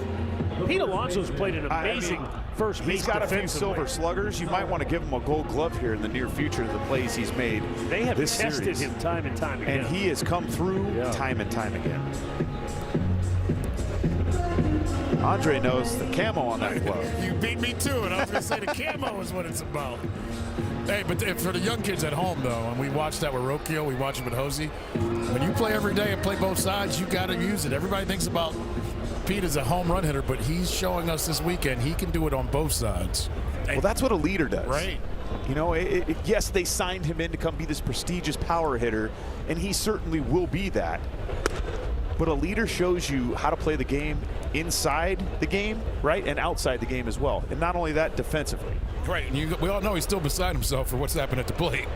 Pete Alonso's played an amazing first base. He's got a few silver sluggers. You might want to give him a gold glove here in the near future of the plays he's made. They have this tested series. him time and time again. And he has come through time and time again. Andre knows the camo on that glove. You beat me too, and I was going to say the camo is what it's about. Hey, but for the young kids at home, though, and we watch that with Rocchio, we watch it with Hosey, when you play every day and play both sides, you got to use it. Everybody thinks about Pete as a home run hitter, but he's showing us this weekend he can do it on both sides. Well, that's what a leader does. Right. You know, yes, they signed him in to come be this prestigious power hitter, and he certainly will be that. But a leader shows you how to play the game inside the game, right, and outside the game as well. And not only that, defensively. Right, and we all know he's still beside himself for what's happened at the plate.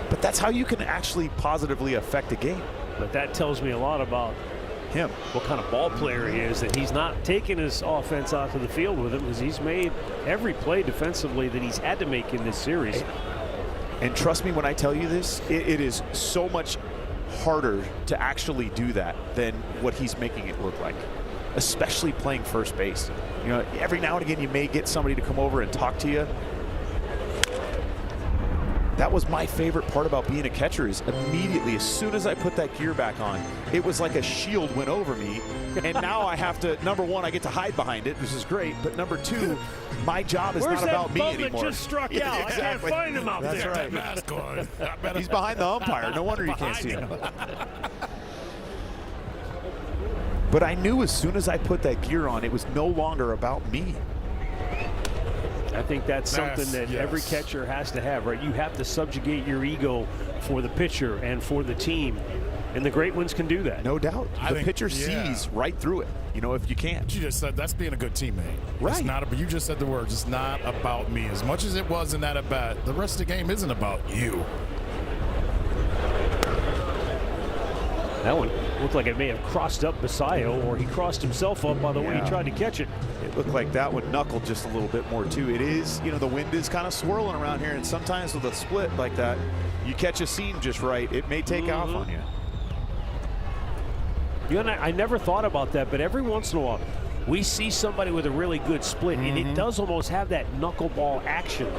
But that's how you can actually positively affect a game. But that tells me a lot about him, what kind of ball player he is, that he's not taking his offense out to the field with him because he's made every play defensively that he's had to make in this series. And trust me when I tell you this, it is so much harder to actually do that than what he's making it look like, especially playing first base. You know, every now and again you may get somebody to come over and talk to you. That was my favorite part about being a catcher, is immediately, as soon as I put that gear back on, it was like a shield went over me. And now I have to, number one, I get to hide behind it, which is great. But number two, my job is not about me anymore. That just struck out? Exactly. I can't find him out there. That's right. Mask on. He's behind the umpire. No wonder you can't see him. But I knew as soon as I put that gear on, it was no longer about me. I think that's something that every catcher has to have, right? You have to subjugate your ego for the pitcher and for the team. And the great ones can do that. No doubt. The pitcher sees right through it, you know, if you can't. You just said that's being a good teammate. Right. It's not, you just said the words, it's not about me. As much as it was in that at-bat, the rest of the game isn't about you. That one looked like it may have crossed up Basayo, or he crossed himself up by the way he tried to catch it. It looked like that one knuckled just a little bit more too. It is, you know, the wind is kind of swirling around here, and sometimes with a split like that, you catch a seam just right, it may take off on you. You know, I never thought about that, but every once in a while, we see somebody with a really good split, and it does almost have that knuckleball action.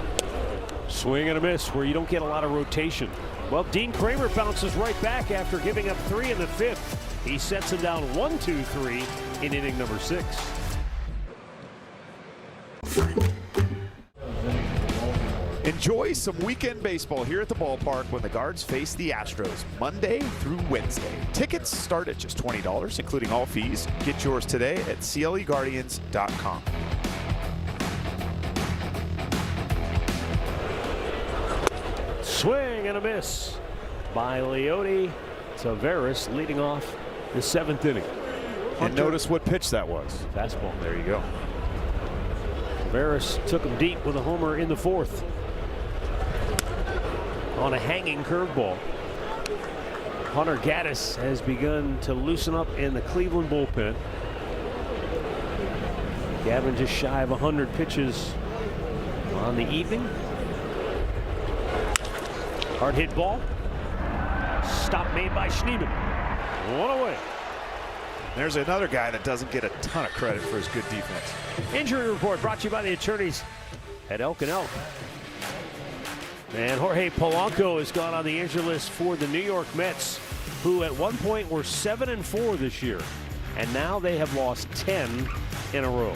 Swing and a miss where you don't get a lot of rotation. Well, Dean Kramer bounces right back after giving up 3 in the 5th. He sets him down 1-2-3 in inning number 6. And Enjoy some weekend baseball here at the ballpark when the Guards face the Astros Monday through Wednesday. Tickets start at just $20, including all fees. Get yours today at cleguardians.com. Swing and a miss by Leody. Taveras leading off the 7th inning. And notice what pitch that was. Fastball. There you go. Taveras took him deep with a homer in the 4th on a hanging curveball. Hunter Gaddis has begun to loosen up in the Cleveland bullpen. Gavin just shy of 100 pitches on the evening. Hard hit ball. Stop made by Schneemann. One away. There's another guy that doesn't get a ton of credit for his good defense. Injury report brought to you by the attorneys at Elk & Elk. And Jorge Polanco has gone on the injury list for the New York Mets, who at one point were 7-4 this year. And now they have lost 10 in a row.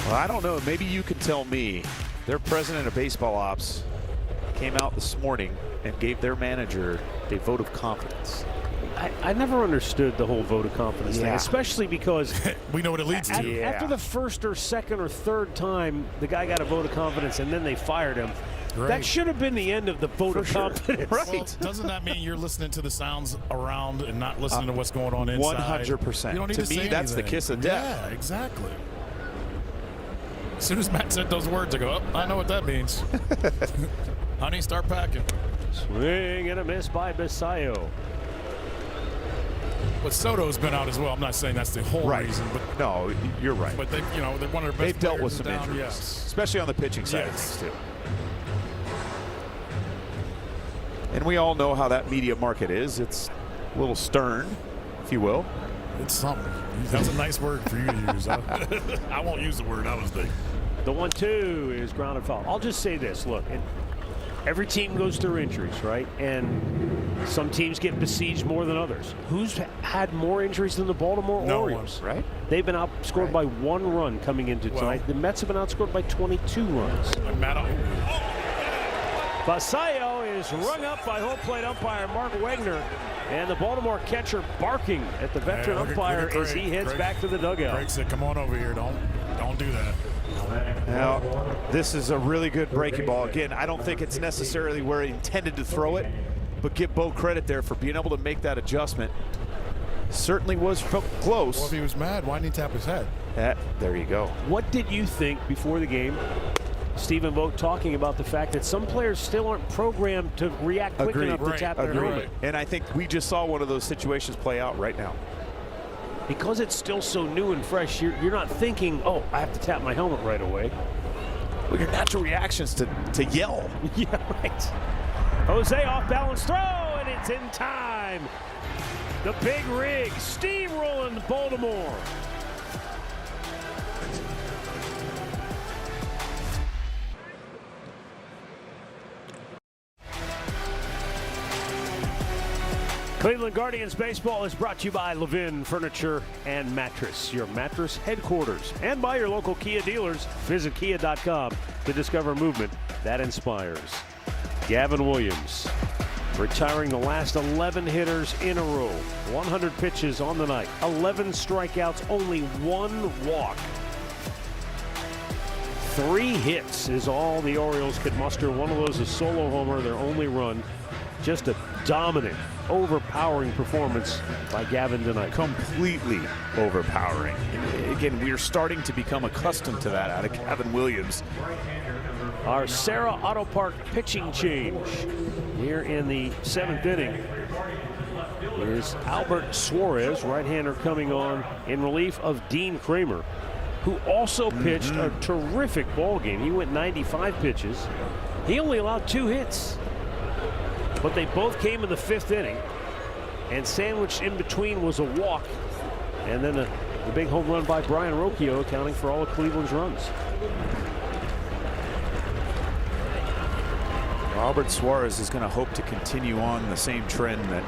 Well, I don't know. Maybe you can tell me. Their president of baseball ops came out this morning and gave their manager a vote of confidence. I never understood the whole vote of confidence thing, especially because we know what it leads to. After the first or second or third time the guy got a vote of confidence and then they fired him, that should have been the end of the vote of confidence. Right. Well, doesn't that mean you're listening to the sounds around and not listening to what's going on inside? 100%. You don't need to me, that's the kiss of death. Yeah, exactly. As soon as Matt said those words, I go, oh, I know what that means. Honey, start packing. Swing and a miss by Basayo. But Soto's been out as well. I'm not saying that's the whole reason, but no, you're right. But they, you know, they're one of their best. They've dealt with some down, injuries, yes. especially on the pitching side of things too. And we all know how that media market is. It's a little stern, if you will. It's something. That's a nice word for you to use. I won't use the word I was thinking. The 1-2 is grounded foul. I'll just say this. Look, every team goes through injuries, right? And some teams get besieged more than others. Who's had more injuries than the Baltimore Orioles? Right? They've been outscored by 1 run coming into tonight. The Mets have been outscored by 22 runs. Basayo is rung up by home plate umpire Mark Wegner. And the Baltimore catcher barking at the veteran umpire as he heads back to the dugout. Greg said, come on over here. Don't do that. Now, this is a really good breaking ball. Again, I don't think it's necessarily where he intended to throw it, but give Bo credit there for being able to make that adjustment. Certainly was close. Well, if he was mad, why didn't he tap his head? There you go. What did you think before the game? Stephen Vogt talking about the fact that some players still aren't programmed to react quick enough to tap their helmet. And I think we just saw one of those situations play out right now. Because it's still so new and fresh, you're not thinking, oh, I have to tap my helmet right away. Well, your natural reactions to yell. Yeah, right. Jose off balance throw, and it's in time. The big rig steamrolling Baltimore. Cleveland Guardians baseball is brought to you by Levin Furniture and Mattress, your mattress headquarters, and by your local Kia dealers. Visit kia.com to discover movement that inspires. Gavin Williams retiring the last 11 hitters in a row. 100 pitches on the night, 11 strikeouts, only 1 walk. 3 hits is all the Orioles could muster. One of those is solo homer, their only run. Just a dominant, overpowering performance by Gavin tonight. Completely overpowering. Again, we're starting to become accustomed to that out of Gavin Williams. Our Sarah Auto Park pitching change here in the 7th inning is Albert Suarez, right-hander, coming on in relief of Dean Kramer, who also pitched a terrific ball game. He went 95 pitches. He only allowed 2 hits. But they both came in the 5th inning, and sandwiched in between was a walk, and then the big home run by Brian Rocchio, accounting for all of Cleveland's runs. Albert Suarez is going to hope to continue on the same trend that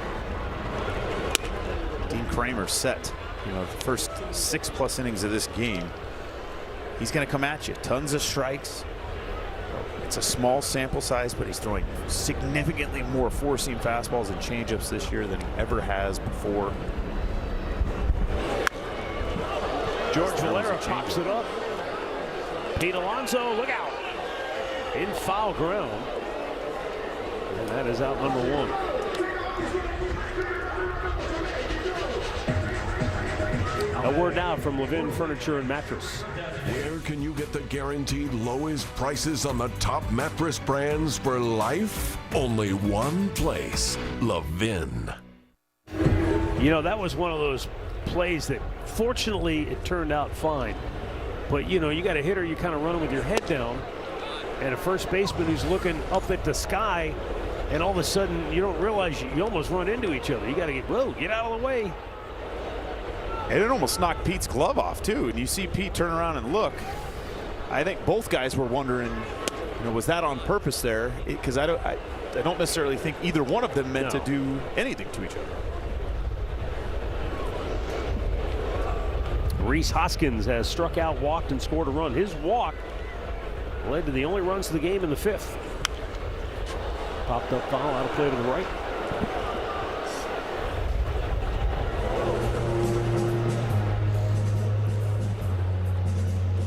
Dean Kramer set. You know, the first 6+ innings of this game. he's going to come at you. Tons of strikes. It's a small sample size, but he's throwing significantly more four-seam fastballs and changeups this year than he ever has before. George Valera pops it up. Pete Alonso, look out. In foul ground. And that is out number one. A word now from Levin Furniture and Mattress. Where can you get the guaranteed lowest prices on the top mattress brands for life? Only one place, Levin. You know, that was one of those plays that fortunately it turned out fine. But, you know, you got a hitter, you kind of running with your head down, and a first baseman who's looking up at the sky, and all of a sudden you don't realize you almost run into each other. You got to get out of the way. And it almost knocked Pete's glove off, too. And you see Pete turn around and look. I think both guys were wondering, you know, was that on purpose there? Because I don't necessarily think either one of them meant to do anything to each other. Rhys Hoskins has struck out, walked, and scored a run. His walk led to the only runs of the game in the fifth. Popped up foul, out of play to the right.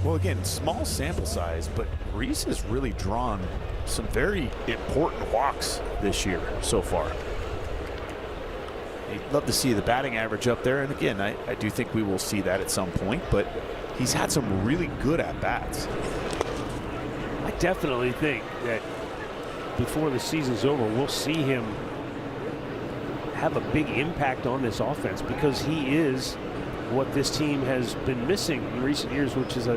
Well, again, small sample size, but Rhys has really drawn some very important walks this year so far. I'd love to see the batting average up there, and again, I do think we will see that at some point, but he's had some really good at-bats. I definitely think that before the season's over, we'll see him have a big impact on this offense, because he is what this team has been missing in recent years, which is a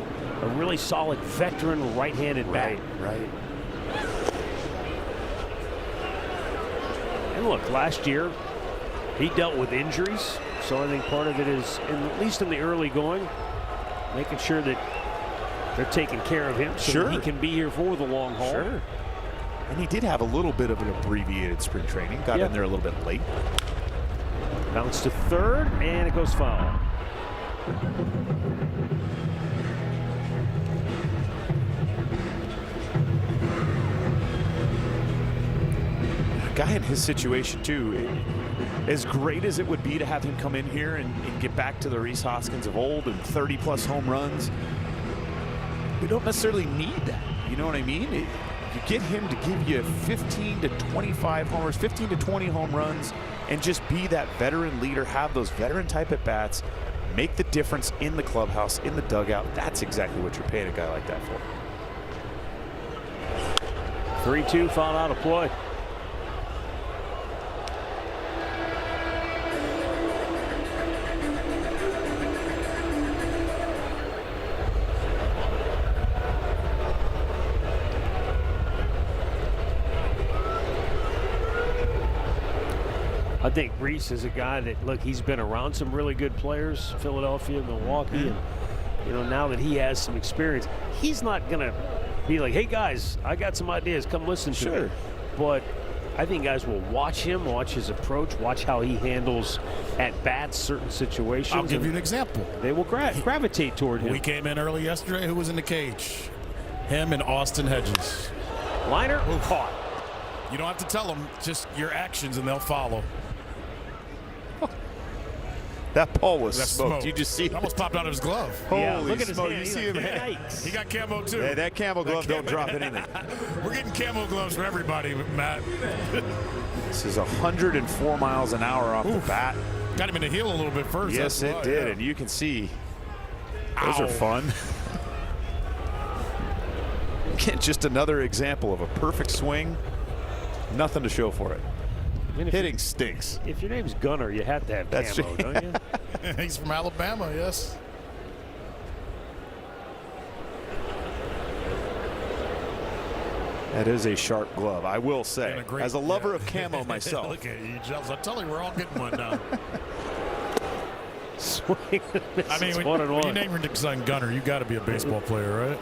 really solid veteran right-handed bat. Right. And look, last year he dealt with injuries, so I think part of it is, at least in the early going, making sure that they're taking care of him so that he can be here for the long haul. Sure. And he did have a little bit of an abbreviated spring training. Got in there a little bit late. Bounce to third, and it goes foul. A guy in his situation, too, as great as it would be to have him come in here and get back to the Rhys Hoskins of old and 30-plus home runs, we don't necessarily need that. You know what I mean? You get him to give you 15 to 25 homers, 15 to 20 home runs, and just be that veteran leader, have those veteran type at bats, make the difference in the clubhouse, in the dugout. That's exactly what you're paying a guy like that for. 3-2, foul out of play. I think Rhys is a guy that, look, he's been around some really good players, Philadelphia, Milwaukee, and, you know, now that he has some experience, he's not going to be like, hey, guys, I got some ideas, come listen to me. But I think guys will watch him, watch his approach, watch how he handles at-bats, certain situations. I'll give you an example. They will gravitate toward him. We came in early yesterday. Who was in the cage? Him and Austin Hedges. Liner caught. You don't have to tell them, just your actions, and they'll follow. That ball was smoked. You just see it almost popped out of his glove. Holy look at his smoke. hand. You see him. He got camo too. Hey, that camo glove don't drop anything. We're getting camo gloves for everybody, Matt. This is 104 miles an hour off the bat. Got him in the heel a little bit first. Yes, it did. And you can see those are fun. Again, just another example of a perfect swing. Nothing to show for it. I mean, hitting stinks. If your name's Gunner, you have to have camo, don't you? He's from Alabama, yes. That is a sharp glove, I will say. As a lover of camo myself. Look at you, Giles. I tell you, we're all getting one now. Swing. I mean, when you name your son Gunner, you got to be a baseball player, right?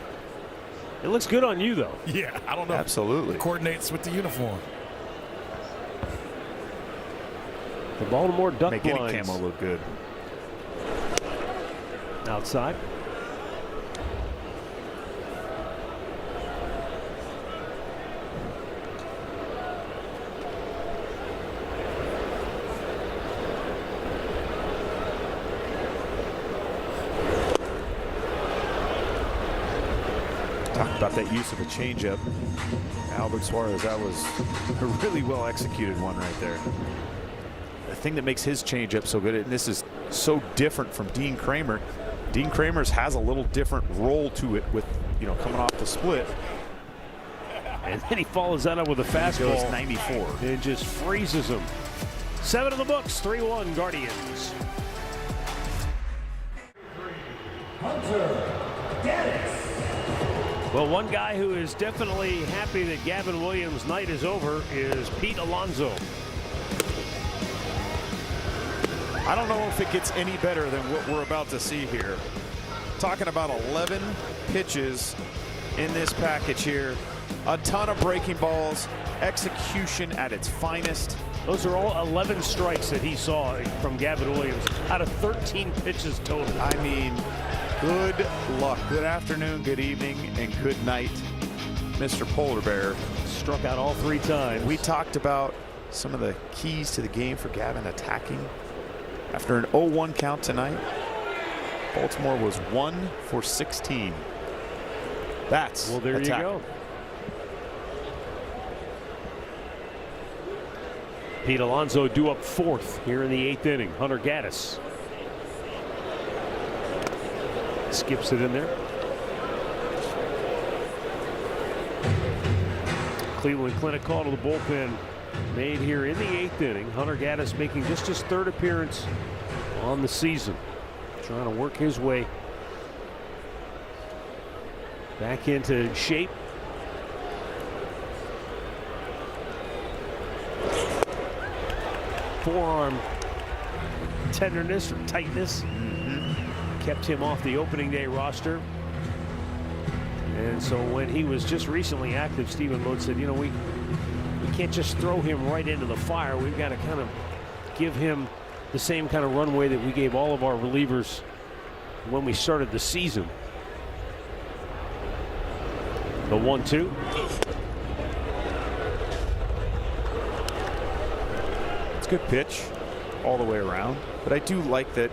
It looks good on you, though. Yeah, I don't know. Absolutely. It coordinates with the uniform. The Baltimore Duck Make blinds. any camo look good. Outside. about that use of a changeup. Albert Suarez, that was a really well executed one right there. The thing that makes his changeup so good, and this is so different from Dean Kramer. Dean Kramer's has a little different roll to it with, coming off the split. And then he follows that up with a fastball. Goes 94. It just freezes him. 7 in the books, 3-1 Guardians. Well, one guy who is definitely happy that Gavin Williams' night is over is Pete Alonso. I don't know if it gets any better than what we're about to see here. Talking about 11 pitches in this package here. A ton of breaking balls, execution at its finest. Those are all 11 strikes that he saw from Gavin Williams out of 13 pitches total. I mean, good luck, good afternoon, good evening, and good night, Mr. Polar Bear. Struck out all 3 times. We talked about some of the keys to the game for Gavin attacking. After an 0-1 count tonight, Baltimore was 1 for 16. That's well, there attack. You go. Pete Alonso due up 4th here in the 8th inning. Hunter Gaddis skips it in there. Cleveland Clinic call to the bullpen made here in the 8th inning. Hunter Gaddis making just his 3rd appearance on the season, trying to work his way back into shape. Forearm tenderness or tightness kept him off the opening day roster. And so when he was just recently active, Stephen Mote said, we can't just throw him right into the fire. We've got to kind of give him the same kind of runway that we gave all of our relievers when we started the season. The 1-2. Good pitch all the way around, but I do like that,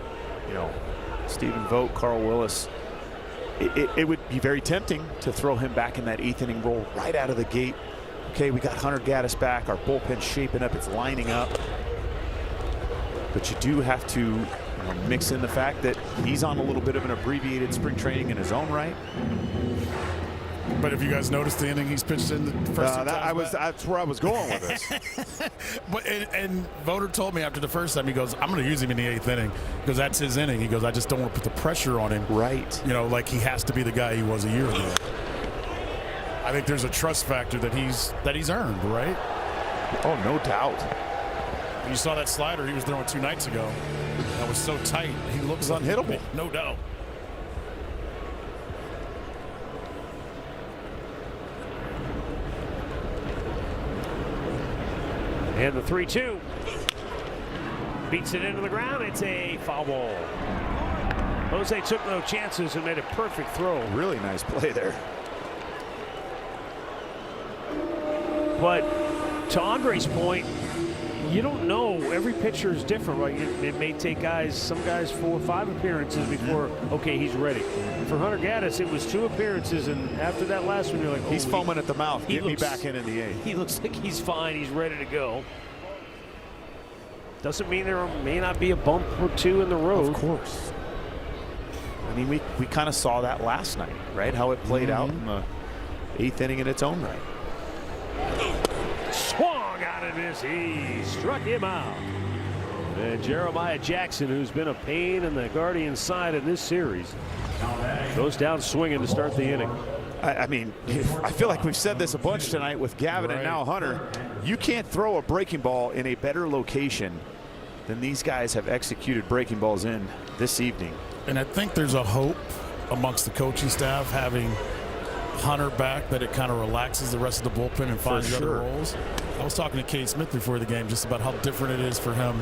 Stephen Vogt, Carl Willis, it would be very tempting to throw him back in that 8th inning role right out of the gate. Okay, we got Hunter Gaddis back, our bullpen's shaping up, it's lining up, but you do have to mix in the fact that he's on a little bit of an abbreviated spring training in his own right. But if you guys noticed the inning he's pitched in the first that's where I was going with this. But and Voter told me after the first time, he goes, I'm going to use him in the 8th inning because that's his inning. He goes, I just don't want to put the pressure on him. Right. Like he has to be the guy he was a year ago. I think there's a trust factor that he's earned, right? Oh, no doubt. You saw that slider he was throwing 2 nights ago. That was so tight. He looks unhittable. No doubt. And the 3-2 beats it into the ground. It's a foul ball. Jose took no chances and made a perfect throw. Really nice play there. But to Andre's point, you don't know. Every pitcher is different, right? It may take some guys 4 or 5 appearances before, okay, he's ready. For Hunter Gaddis, it was 2 appearances, and after that last one, you're like, he's foaming at the mouth. Get me back in the 8th. He looks like he's fine. He's ready to go. Doesn't mean there may not be a bump or 2 in the road. Of course. I mean, we kind of saw that last night, right? How it played out in the 8th inning in its own right. Swung out of this. He struck him out. And Jeremiah Jackson, who's been a pain in the Guardians' side in this series, goes down swinging to start the inning. I mean, I feel like we've said this a bunch tonight with Gavin and now Hunter. You can't throw a breaking ball in a better location than these guys have executed breaking balls in this evening. And I think there's a hope amongst the coaching staff having Hunter back that it kind of relaxes the rest of the bullpen and finds other roles. I was talking to Kate Smith before the game just about how different it is for him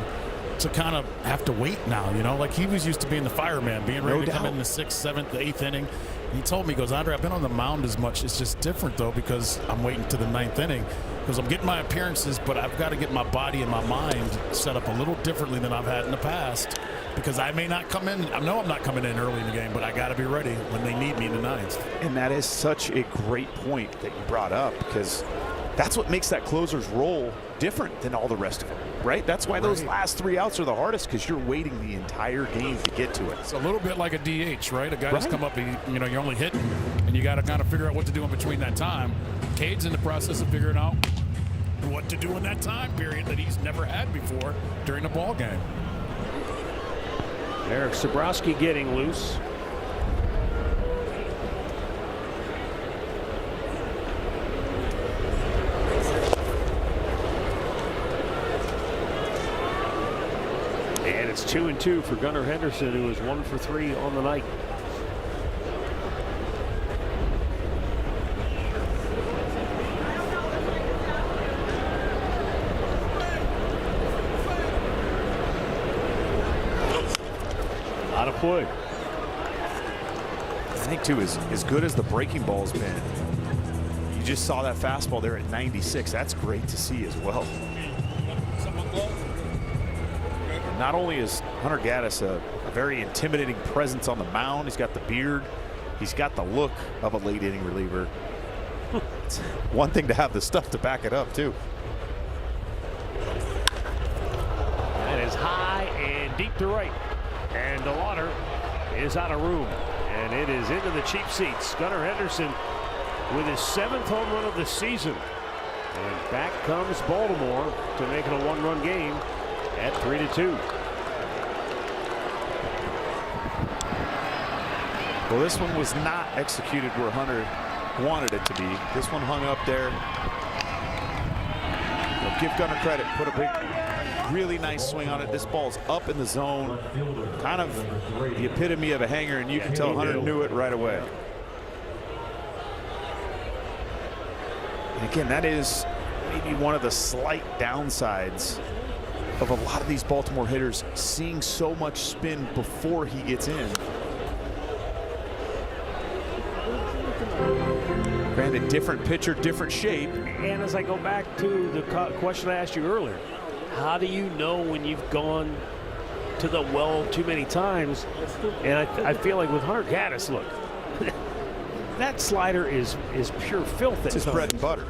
to kind of have to wait now, like he was used to being the fireman, being ready to come in the 6th, 7th, 8th inning. He told me, he goes, Andre, I've been on the mound as much. It's just different, though, because I'm waiting to the 9th inning because I'm getting my appearances, but I've got to get my body and my mind set up a little differently than I've had in the past. because I may not come in. I know I'm not coming in early in the game, but I got to be ready when they need me in the ninth. And that is such a great point that you brought up, because that's what makes that closer's role different than all the rest of it, right? That's why those last 3 outs are the hardest, because you're waiting the entire game to get to it. It's a little bit like a DH, right? A guy that's come up, you're only hitting, and you got to kind of figure out what to do in between that time. Cade's in the process of figuring out what to do in that time period that he's never had before during the ball game. Eric Sabrowski getting loose. And it's 2-2 for Gunnar Henderson, who is 1 for 3 on the night. Out of play. I think, too, as good as the breaking ball's been, you just saw that fastball there at 96. That's great to see as well. Not only is Hunter Gaddis a very intimidating presence on the mound, he's got the beard, he's got the look of a late inning reliever. It's one thing to have the stuff to back it up, too. That is high and deep to right. And DeLauder is out of room, and it is into the cheap seats. Gunnar Henderson with his 7th home run of the season. And back comes Baltimore to make it a 1-run game at 3-2. Well, this one was not executed where Hunter wanted it to be. This one hung up there. Well, give Gunnar credit. Put a big, really nice swing on it. This ball's up in the zone. Kind of the epitome of a hanger, and you can tell Hunter knew it right away. And again, that is maybe one of the slight downsides of a lot of these Baltimore hitters, seeing so much spin before he gets in. Granted, different pitcher, different shape. And as I go back to the question I asked you earlier, how do you know when you've gone to the well too many times? And I feel like with Hunter Gaddis, look, that slider is pure filth. It's his bread and butter.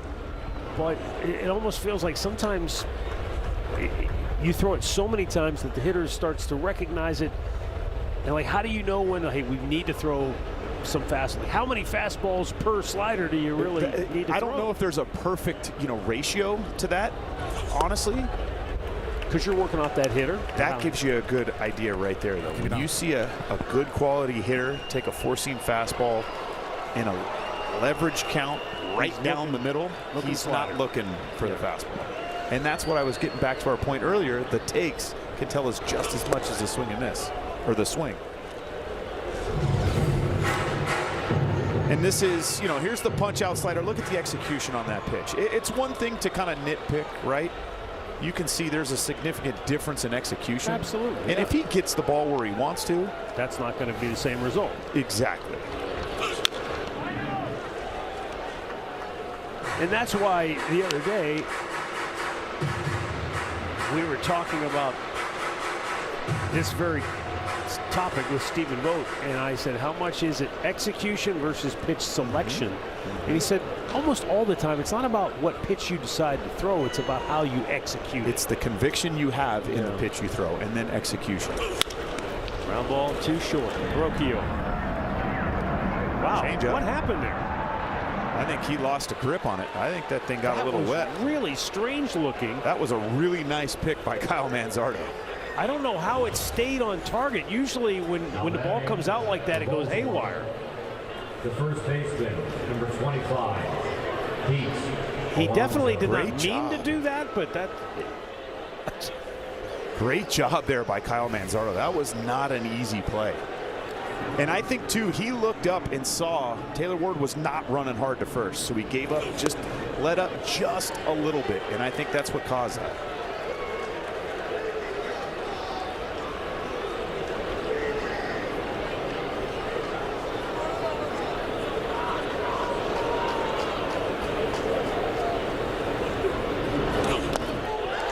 But it almost feels like sometimes you throw it so many times that the hitter starts to recognize it. And like, how do you know when, hey, we need to throw some fastball? How many fastballs per slider do you really need to I throw? don't know if there's a perfect, ratio to that, honestly. Because you're working off that hitter. That gives you a good idea right there, though. When you see a good quality hitter take a four-seam fastball in a leverage count right down the middle, he's not looking for the fastball. And that's what I was getting back to our point earlier. The takes can tell us just as much as the swing and miss, or the swing. And this is, here's the punch-out slider. Look at the execution on that pitch. It's one thing to kind of nitpick, right? You can see there's a significant difference in execution. Absolutely. And if he gets the ball where he wants to, that's not going to be the same result. Exactly. And that's why the other day we were talking about this very topic with Stephen Vogt, and I said, how much is it execution versus pitch selection? And he said, almost all the time, it's not about what pitch you decide to throw, it's about how you execute. It's the conviction you have in the pitch you throw, and then execution. Ground ball too short. Brocchio. Wow, Change up. What happened there? I think he lost a grip on it. I think that thing got a little wet. Really strange looking. That was a really nice pick by Kyle Manzardo. I don't know how it stayed on target. Usually when the ball comes out like that, it goes haywire. The first baseman, number 25, Pete. He definitely did not mean to do that, but that. Great job there by Kyle Manzardo. That was not an easy play. And I think, too, he looked up and saw Taylor Ward was not running hard to first, so he gave up, let up just a little bit, and I think that's what caused that.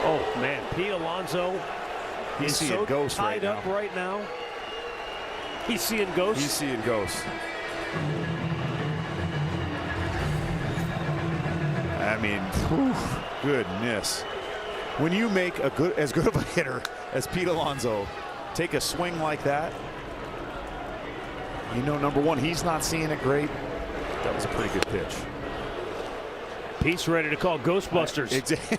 Oh, man, Pete Alonso He's seeing so ghosts tied right up now. right now. He's seeing ghosts. He's seeing ghosts. I mean, whew, goodness. When you make as good of a hitter as Pete Alonso take a swing like that, you know, number one, he's not seeing it great. That was a pretty good pitch. Pete's ready to call Ghostbusters. Exactly.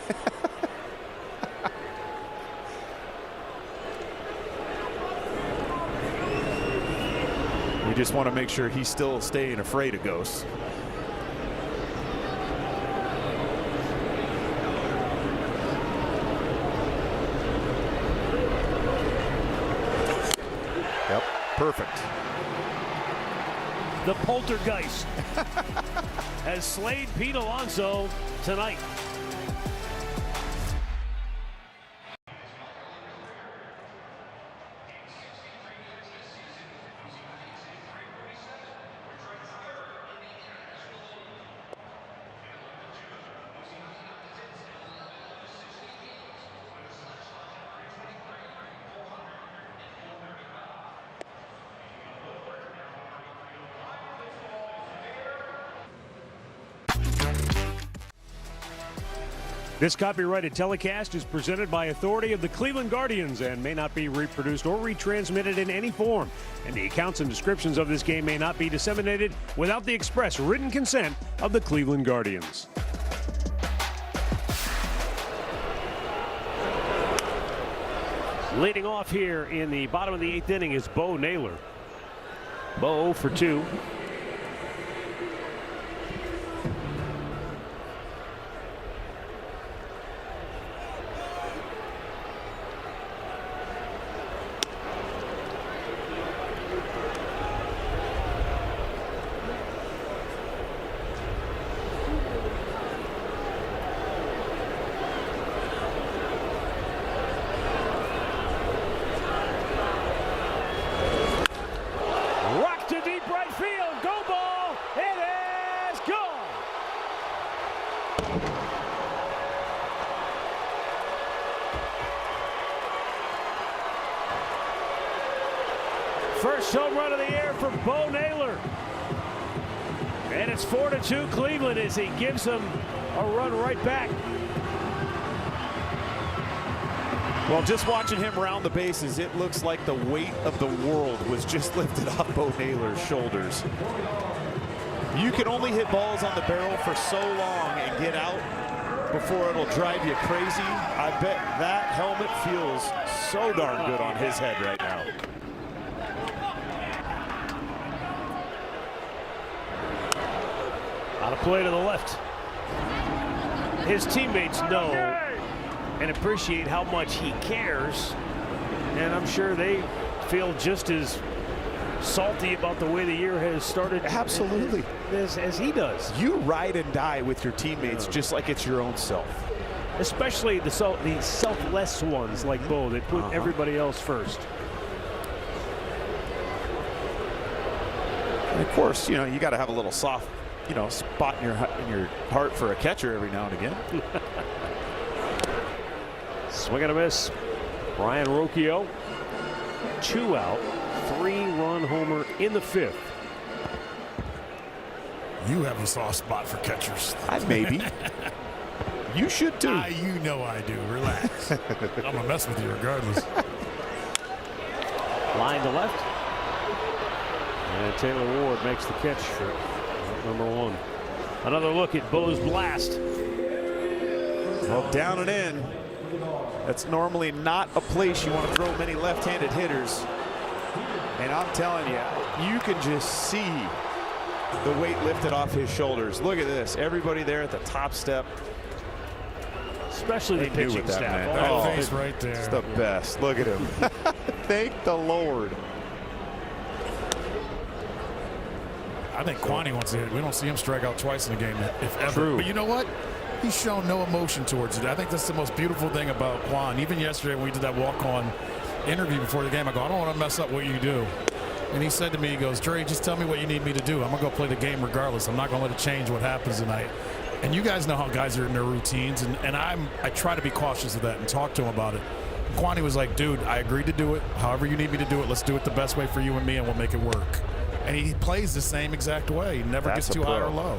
We just want to make sure he's still staying afraid of ghosts. Yep, perfect. The poltergeist has slayed Pete Alonso tonight. This copyrighted telecast is presented by authority of the Cleveland Guardians and may not be reproduced or retransmitted in any form. And the accounts and descriptions of this game may not be disseminated without the express written consent of the Cleveland Guardians. Leading off here in the bottom of the 8th inning is Bo Naylor. Bo 0 for 2. First home run of the year for Bo Naylor. And it's 4-2 Cleveland as he gives them a run right back. Well, just watching him round the bases, it looks like the weight of the world was just lifted off Bo Naylor's shoulders. You can only hit balls on the barrel for so long and get out before it'll drive you crazy. I bet that helmet feels so darn good on his head right now. Out of play to the left. His teammates know and appreciate how much he cares, and I'm sure they feel just as salty about the way the year has started. Absolutely. As he does. You ride and die with your teammates just like it's your own self. Especially the selfless ones like Bo that put everybody else first. And of course, you know, you got to have a little soft, you know, spot in your heart for a catcher every now and again. Swing and a miss. Ryan Rocchio, 2 out, 3-run homer in the 5th. You have a soft spot for catchers. Maybe. You should too. You know I do. Relax. I'm going to mess with you regardless. Line to left. And Taylor Ward makes the catch for number 1. Another look at Bo's blast. Well, down and in. That's normally not a place you want to throw many left-handed hitters. And I'm telling you, you can just see the weight lifted off his shoulders. Look at this. Everybody there at the top step. Especially the pitching staff. That face right there. It's the best. Look at him. Thank the Lord. I think Kwani wants to hit. We don't see him strike out twice in a game, if ever. True. But you know what? He's shown no emotion towards it. I think that's the most beautiful thing about Quan. Even yesterday when we did that walk-on interview before the game, I go, I don't want to mess up what you do. And he said to me, he goes, Dre, just tell me what you need me to do. I'm going to go play the game regardless. I'm not going to let it change what happens tonight. And you guys know how guys are in their routines, and I try to be cautious of that and talk to them about it. Kwani was like, dude, I agreed to do it. However you need me to do it, let's do it the best way for you and me, and we'll make it work. And he plays the same exact way. He never gets too high or low.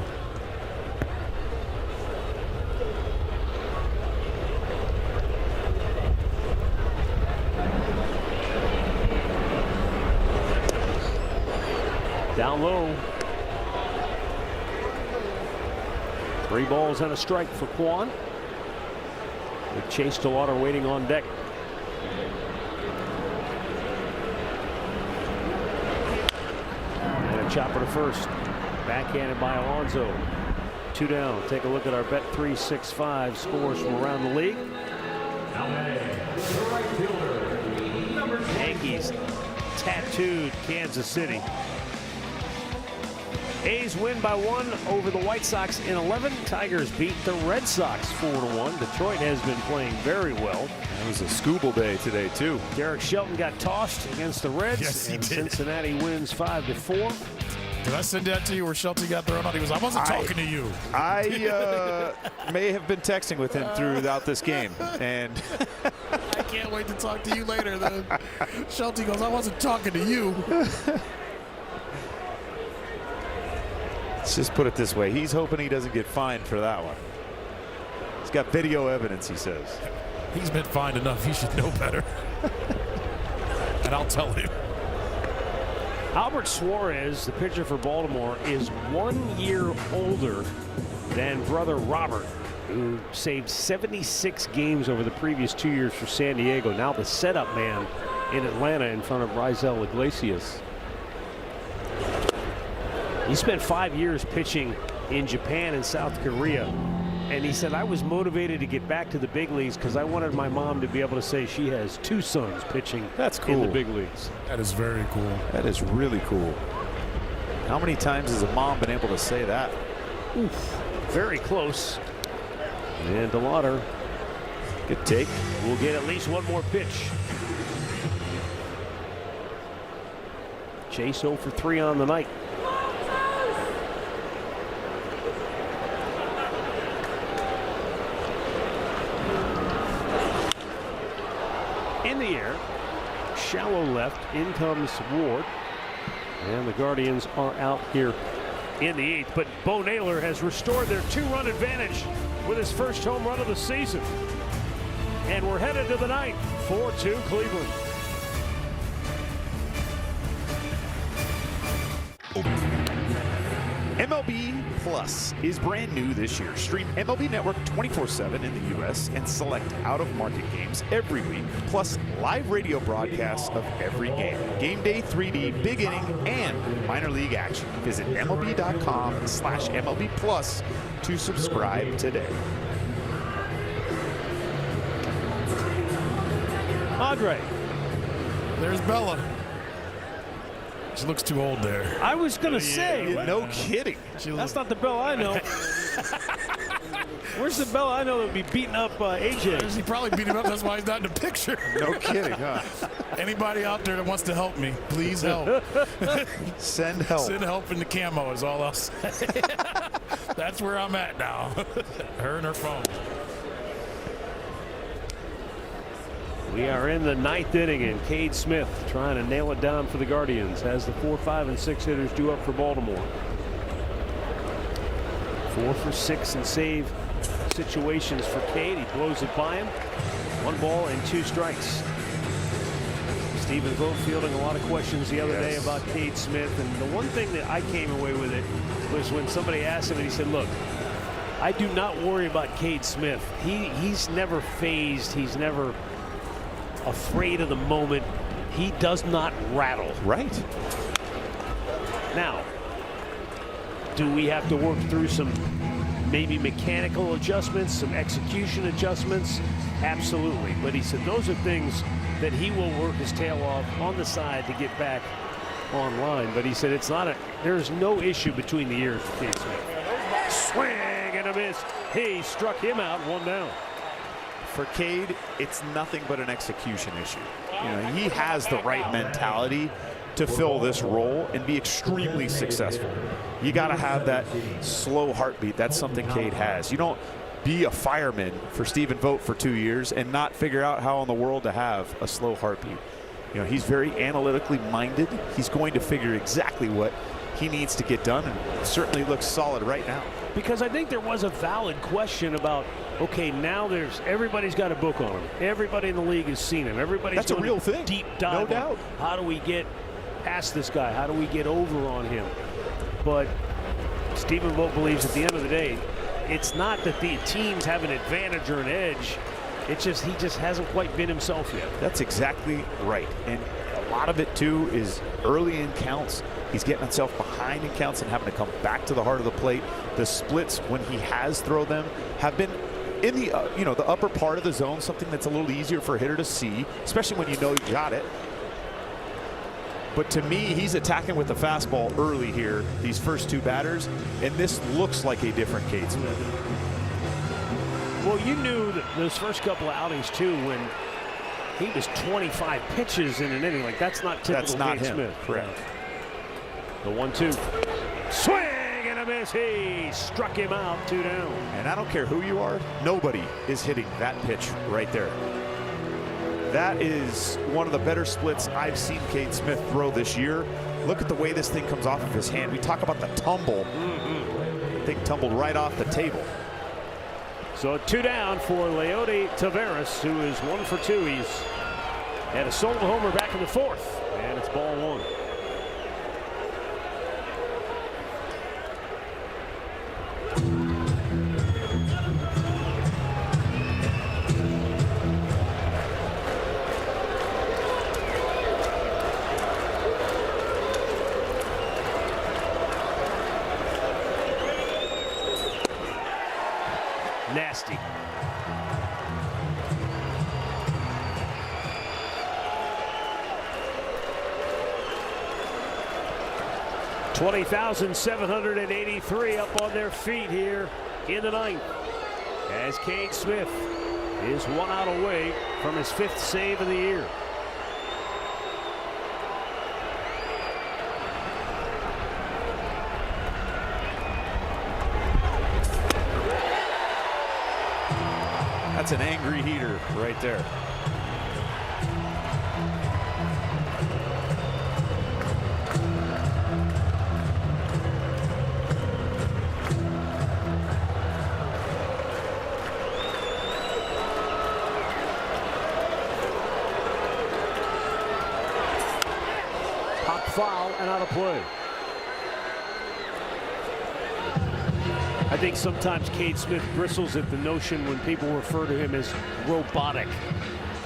Down low. 3 balls and a strike for Quan. With Chase DeLauder waiting on deck. And a chopper to first. Backhanded by Alonso. 2 down. Take a look at our Bet365 scores from around the league. Yankees tattooed Kansas City. A's win by 1 over the White Sox in 11. Tigers beat the Red Sox 4-1. Detroit has been playing very well. It was a Scooble day today, too. Derek Shelton got tossed against the Reds. Yes, he and did. Cincinnati wins 5-4. Did I send that to you where Shelton got thrown out? He was, I wasn't talking to you. I may have been texting with him throughout this game. And I can't wait to talk to you later. Then Shelton goes, I wasn't talking to you. let's just put it this way. He's hoping he doesn't get fined for that one. He's got video evidence, he says. He's been fined enough. He should know better. And I'll tell him. Albert Suarez, the pitcher for Baltimore, is 1 year older than brother Robert, who saved 76 games over the previous 2 years for San Diego. Now the setup man in Atlanta in front of Raisel Iglesias. He spent 5 years pitching in Japan and South Korea. And he said, I was motivated to get back to the big leagues because I wanted my mom to be able to say she has 2 sons pitching That's cool. in the big leagues. That is very cool. That is really cool. How many times has a mom been able to say that? Oof, very close. And DeLauder, good take. We'll get at least 1 more pitch. Chase 0 for 3 on the night. In the air, shallow left, in comes Ward, and the Guardians are out here in the 8th. But Bo Naylor has restored their 2-run advantage with his first home run of the season, and we're headed to the 9th. 4-2 Cleveland. MLB Plus is brand new this year. Stream MLB Network 24/7 in the U.S. and select out-of-market games every week, plus live radio broadcasts of every game. Game day 3D, big inning, and minor league action. Visit MLB.com/MLB Plus to subscribe today. Andre. There's Bella. She looks too old there. I was going to say. No kidding. That's not the Bella I know. Where's the Bella I know that would be beating up AJ? He probably beat him up. That's why he's not in the picture. No kidding, huh? Anybody out there that wants to help me, please help. Send help. Send help in the camo is all I'll say. That's where I'm at now. Her and her phone. We are in the 9th inning, and Cade Smith trying to nail it down for the Guardians. Has the 4, 5, and 6 hitters due up for Baltimore. 4 for 6 in save situations for Cade. He blows it by him. 1 ball and 2 strikes. Stephen Vogt fielding a lot of questions the other day about Cade Smith, and the one thing that I came away with it was when somebody asked him, and he said, look, I do not worry about Cade Smith. He's never phased. He's never afraid of the moment. He does not rattle. Right. Now, do we have to work through some maybe mechanical adjustments, some execution adjustments? Absolutely. But he said those are things that he will work his tail off on the side to get back online. But he said it's not there's no issue between the ears for Cade Smith. Swing and a miss. He struck him out, 1 down. For Cade, it's nothing but an execution issue. You know, he has the right mentality to fill this role and be extremely successful. You got to have that slow heartbeat. That's something Cade has. You don't be a fireman for Stephen Vogt for 2 years and not figure out how in the world to have a slow heartbeat. You know, he's very analytically minded. He's going to figure exactly what he needs to get done, and certainly looks solid right now. Because I think there was a valid question about, okay, now everybody's got a book on him. Everybody in the league has seen him. Everybody's That's a real thing. Deep dive. No doubt. How do we get past this guy? How do we get over on him? But Stephen Vogt believes at the end of the day, it's not that the teams have an advantage or an edge. It's just he just hasn't quite been himself yet. That's exactly right. And a lot of it, too, is early in counts. He's getting himself behind in counts and having to come back to the heart of the plate. The splits, when he has thrown them, have been in the the upper part of the zone, something that's a little easier for a hitter to see, especially when you know you got it. But to me, he's attacking with the fastball early here, these first two batters, and this looks like a different Cade Smith. Well, you knew that those first couple of outings, too, when he was 25 pitches in an inning. Like, that's not typical. That's not Cade him. Smith. Correct. The 1-2. Swing and a miss. He struck him out, 2 down. And I don't care who you are, nobody is hitting that pitch right there. That is one of the better splits I've seen Cade Smith throw this year. Look at the way this thing comes off of his hand. We talk about the tumble. The thing tumbled right off the table. So 2 down for Leody Taveras, who is 1 for 2. He's had a solo homer back in the 4th, and it's ball 1. Nasty. $20,783 up on their feet here in the 9th, as Cade Smith is 1 out away from his 5th save of the year. That's an angry heater right there. Pop foul and out of play. I think sometimes Cade Smith bristles at the notion when people refer to him as robotic.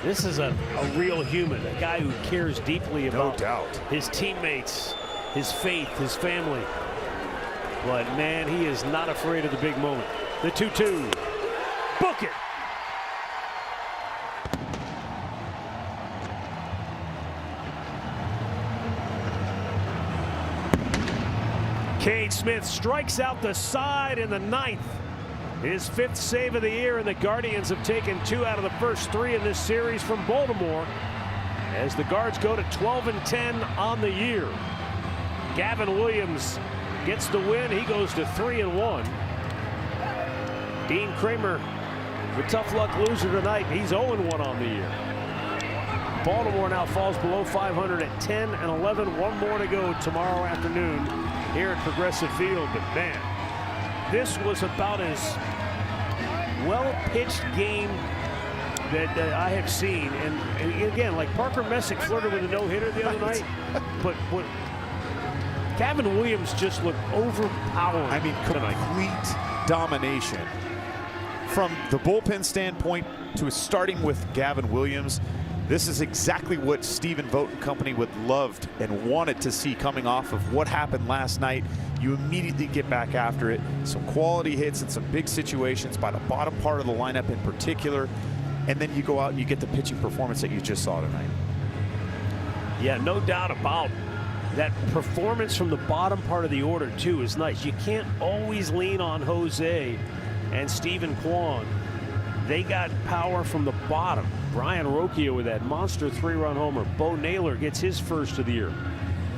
This is a real human, a guy who cares deeply about his teammates, his faith, his family. But man, he is not afraid of the big moment. The 2-2. Book it. Cade Smith strikes out the side in the 9th. His 5th save of the year, and the Guardians have taken 2 out of the first 3 in this series from Baltimore, as the Guards go to 12-10 on the year. Gavin Williams gets the win. He goes to 3-1. Dean Kramer, the tough luck loser tonight, he's 0-1 on the year. Baltimore now falls below 500 at 10-11. 1 more to go tomorrow afternoon here at Progressive Field. But man, this was about as well-pitched game that I have seen. And again, like Parker Messick flirted with a no-hitter the other night, but what Gavin Williams just looked overpowering. I mean, complete domination. From the bullpen standpoint to starting with Gavin Williams, this is exactly what Stephen Vogt and company would loved and wanted to see coming off of what happened last night. You immediately get back after it. Some quality hits and some big situations by the bottom part of the lineup in particular. And then you go out and you get the pitching performance that you just saw tonight. Yeah, no doubt about that. Performance from the bottom part of the order, too, is nice. You can't always lean on Jose and Stephen Kwan. They got power from the bottom. Brian Rocchio with that monster 3-run homer. Bo Naylor gets his first of the year.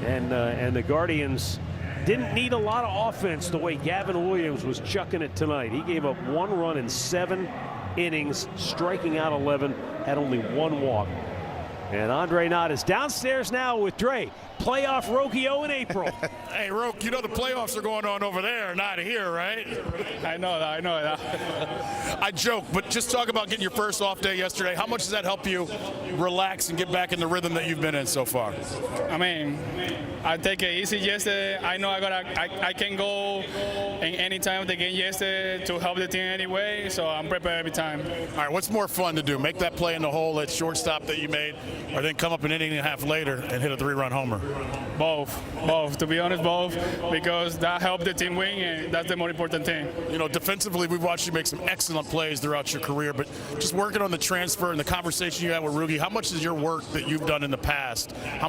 And the Guardians didn't need a lot of offense the way Gavin Williams was chucking it tonight. He gave up 1 run in 7 innings, striking out 11, had only 1 walk. And Andre Knott is downstairs now with Dre. Playoff Rokio in April. Hey, Roke, you know the playoffs are going on over there, not here, right? I know that. I joke, but just talk about getting your first off day yesterday. How much does that help you relax and get back in the rhythm that you've been in so far? I mean, I take it easy yesterday. I know I can go in any time of the game yesterday to help the team anyway, so I'm prepared every time. All right, what's more fun to do? Make that play in the hole at shortstop that you made, or then come up an inning and a half later and hit a 3-run homer? Both. To be honest, both, because that helped the team win, and that's the more important thing. You know, defensively, we've watched you make some excellent plays throughout your career, but just working on the transfer and the conversation you had with Rugi, how much is your work that you've done in the past, how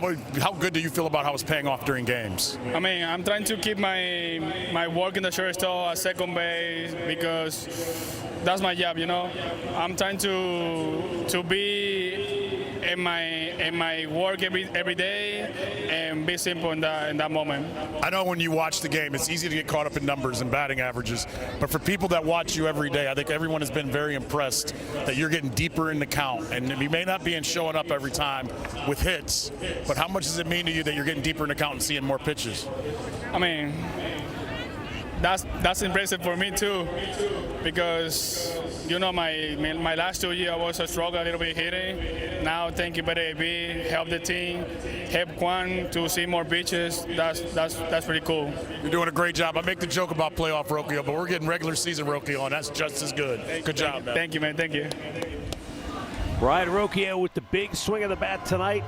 good do you feel about how it's paying off during games? I mean, I'm trying to keep my work in the shortstop at second base because that's my job, you know. I'm trying to be in my work every day and be simple in that moment. I know when you watch the game, it's easy to get caught up in numbers and batting averages, but for people that watch you every day, I think everyone has been very impressed that you're getting deeper in the count. And you may not be showing up every time with hits, but how much does it mean to you that you're getting deeper in the count and seeing more pitches? I mean, that's impressive for me too, because you know my last 2 years I was a struggle a little bit hitting. Now thank you better AB, help the team, help Juan to see more pitches. That's pretty cool. You're doing a great job. I make the joke about playoff Rokio, but we're getting regular season Rokio, and that's just as good. Good job, man. Thank you, man. Thank you. Brian Rokio with the big swing of the bat tonight.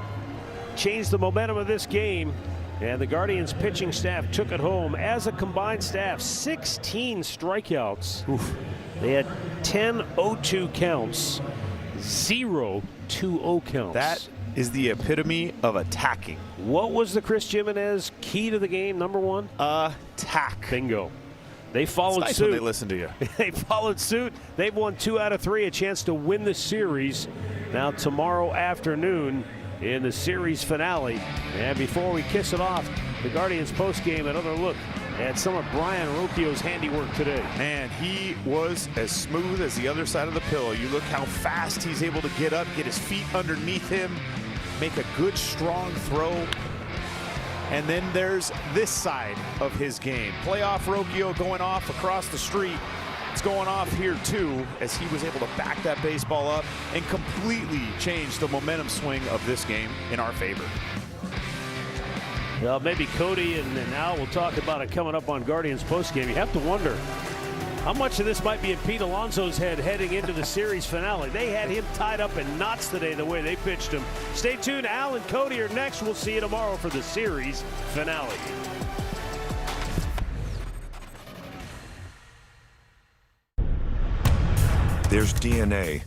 Changed the momentum of this game. And the Guardians pitching staff took it home as a combined staff. 16 strikeouts. Oof. They had 10 0-2 counts, 0 2-0 counts. That is the epitome of attacking. What was the Chris Jimenez key to the game, number 1? Attack. Bingo. They followed nice suit. When they listen to you. They followed suit. They've won 2 out of 3, a chance to win the series. Now tomorrow afternoon in the series finale. And before we kiss it off, the Guardians postgame, another look at some of Brian Rokio's handiwork today. Man, he was as smooth as the other side of the pillow. You look how fast he's able to get up, get his feet underneath him, make a good, strong throw. And then there's this side of his game. Playoff Rokio going off across the street. It's going off here too, as he was able to back that baseball up and completely change the momentum swing of this game in our favor. Well, maybe Cody and Al will talk about it coming up on Guardians postgame. You have to wonder how much of this might be in Pete Alonso's head heading into the series finale. They had him tied up in knots today the way they pitched him. Stay tuned. Al and Cody are next. We'll see you tomorrow for the series finale. There's DNA